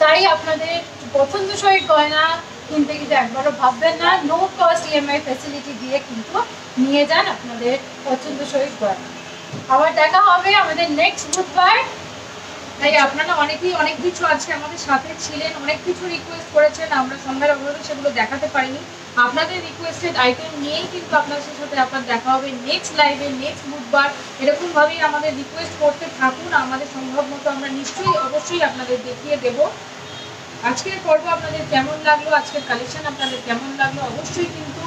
তাই আপনাদের পছন্দসই গয়না কিনতে কিন্তু একবারও ভাববেন না, নো কস্ট ইএমআই ফ্যাসিলিটি দিয়ে কিন্তু নিয়ে যান আপনাদের পছন্দসই গয়না। আবার দেখা হবে আমাদের নেক্সট বুধবার। তাই আপনারা অনেকেই অনেক কিছু আজকে আমাদের সাথে ছিলেন, অনেক কিছু রিকোয়েস্ট করেছেন, আমরা সন্ধ্যার অবরোধে সেগুলো দেখাতে পারিনি। আপনাদের রিকোয়েস্টেড আইটেম নিয়েই কিন্তু আপনাদের সাথে আপনার দেখা হবে নেক্সট লাইভে, নেক্সট বুধবার। এরকমভাবেই আমাদের রিকোয়েস্ট করতে থাকুন, আমাদের সম্ভব মতো আমরা নিশ্চয়ই অবশ্যই আপনাদের দেখিয়ে দেব। আজকের পর্ব আপনাদের কেমন লাগলো, আজকের কালেকশন আপনাদের কেমন লাগলো অবশ্যই কিন্তু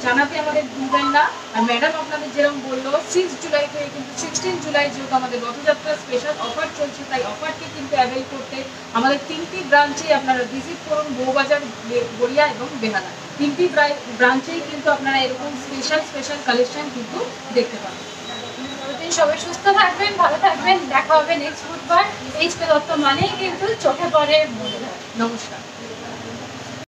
জানাতে আমাদের ভুলবেন না। আর ম্যাডাম আপনাদের যেরকম বললো 6 জুলাই থেকে কিন্তু 16 জুলাই যেহেতু আমাদের রথযাত্রা স্পেশাল অফার চলছে, তাই অফারটি কিন্তু অ্যাভেল করতে আমাদের 3টি ব্রাঞ্চে আপনারা ভিজিট করুন, বউবাজার, গড়িয়া এবং বেহালা। 3টি ব্রাঞ্চেই কিন্তু আপনারা এরকম স্পেশাল কালেকশন কিন্তু দেখতে পাবেন। সবাই সুস্থ থাকবেন, ভালো থাকবেন, দেখা হবে নেক্সট বুধবার। এইচপি দত্ত মানেই কিন্তু চোখে পড়ে। নমস্কার।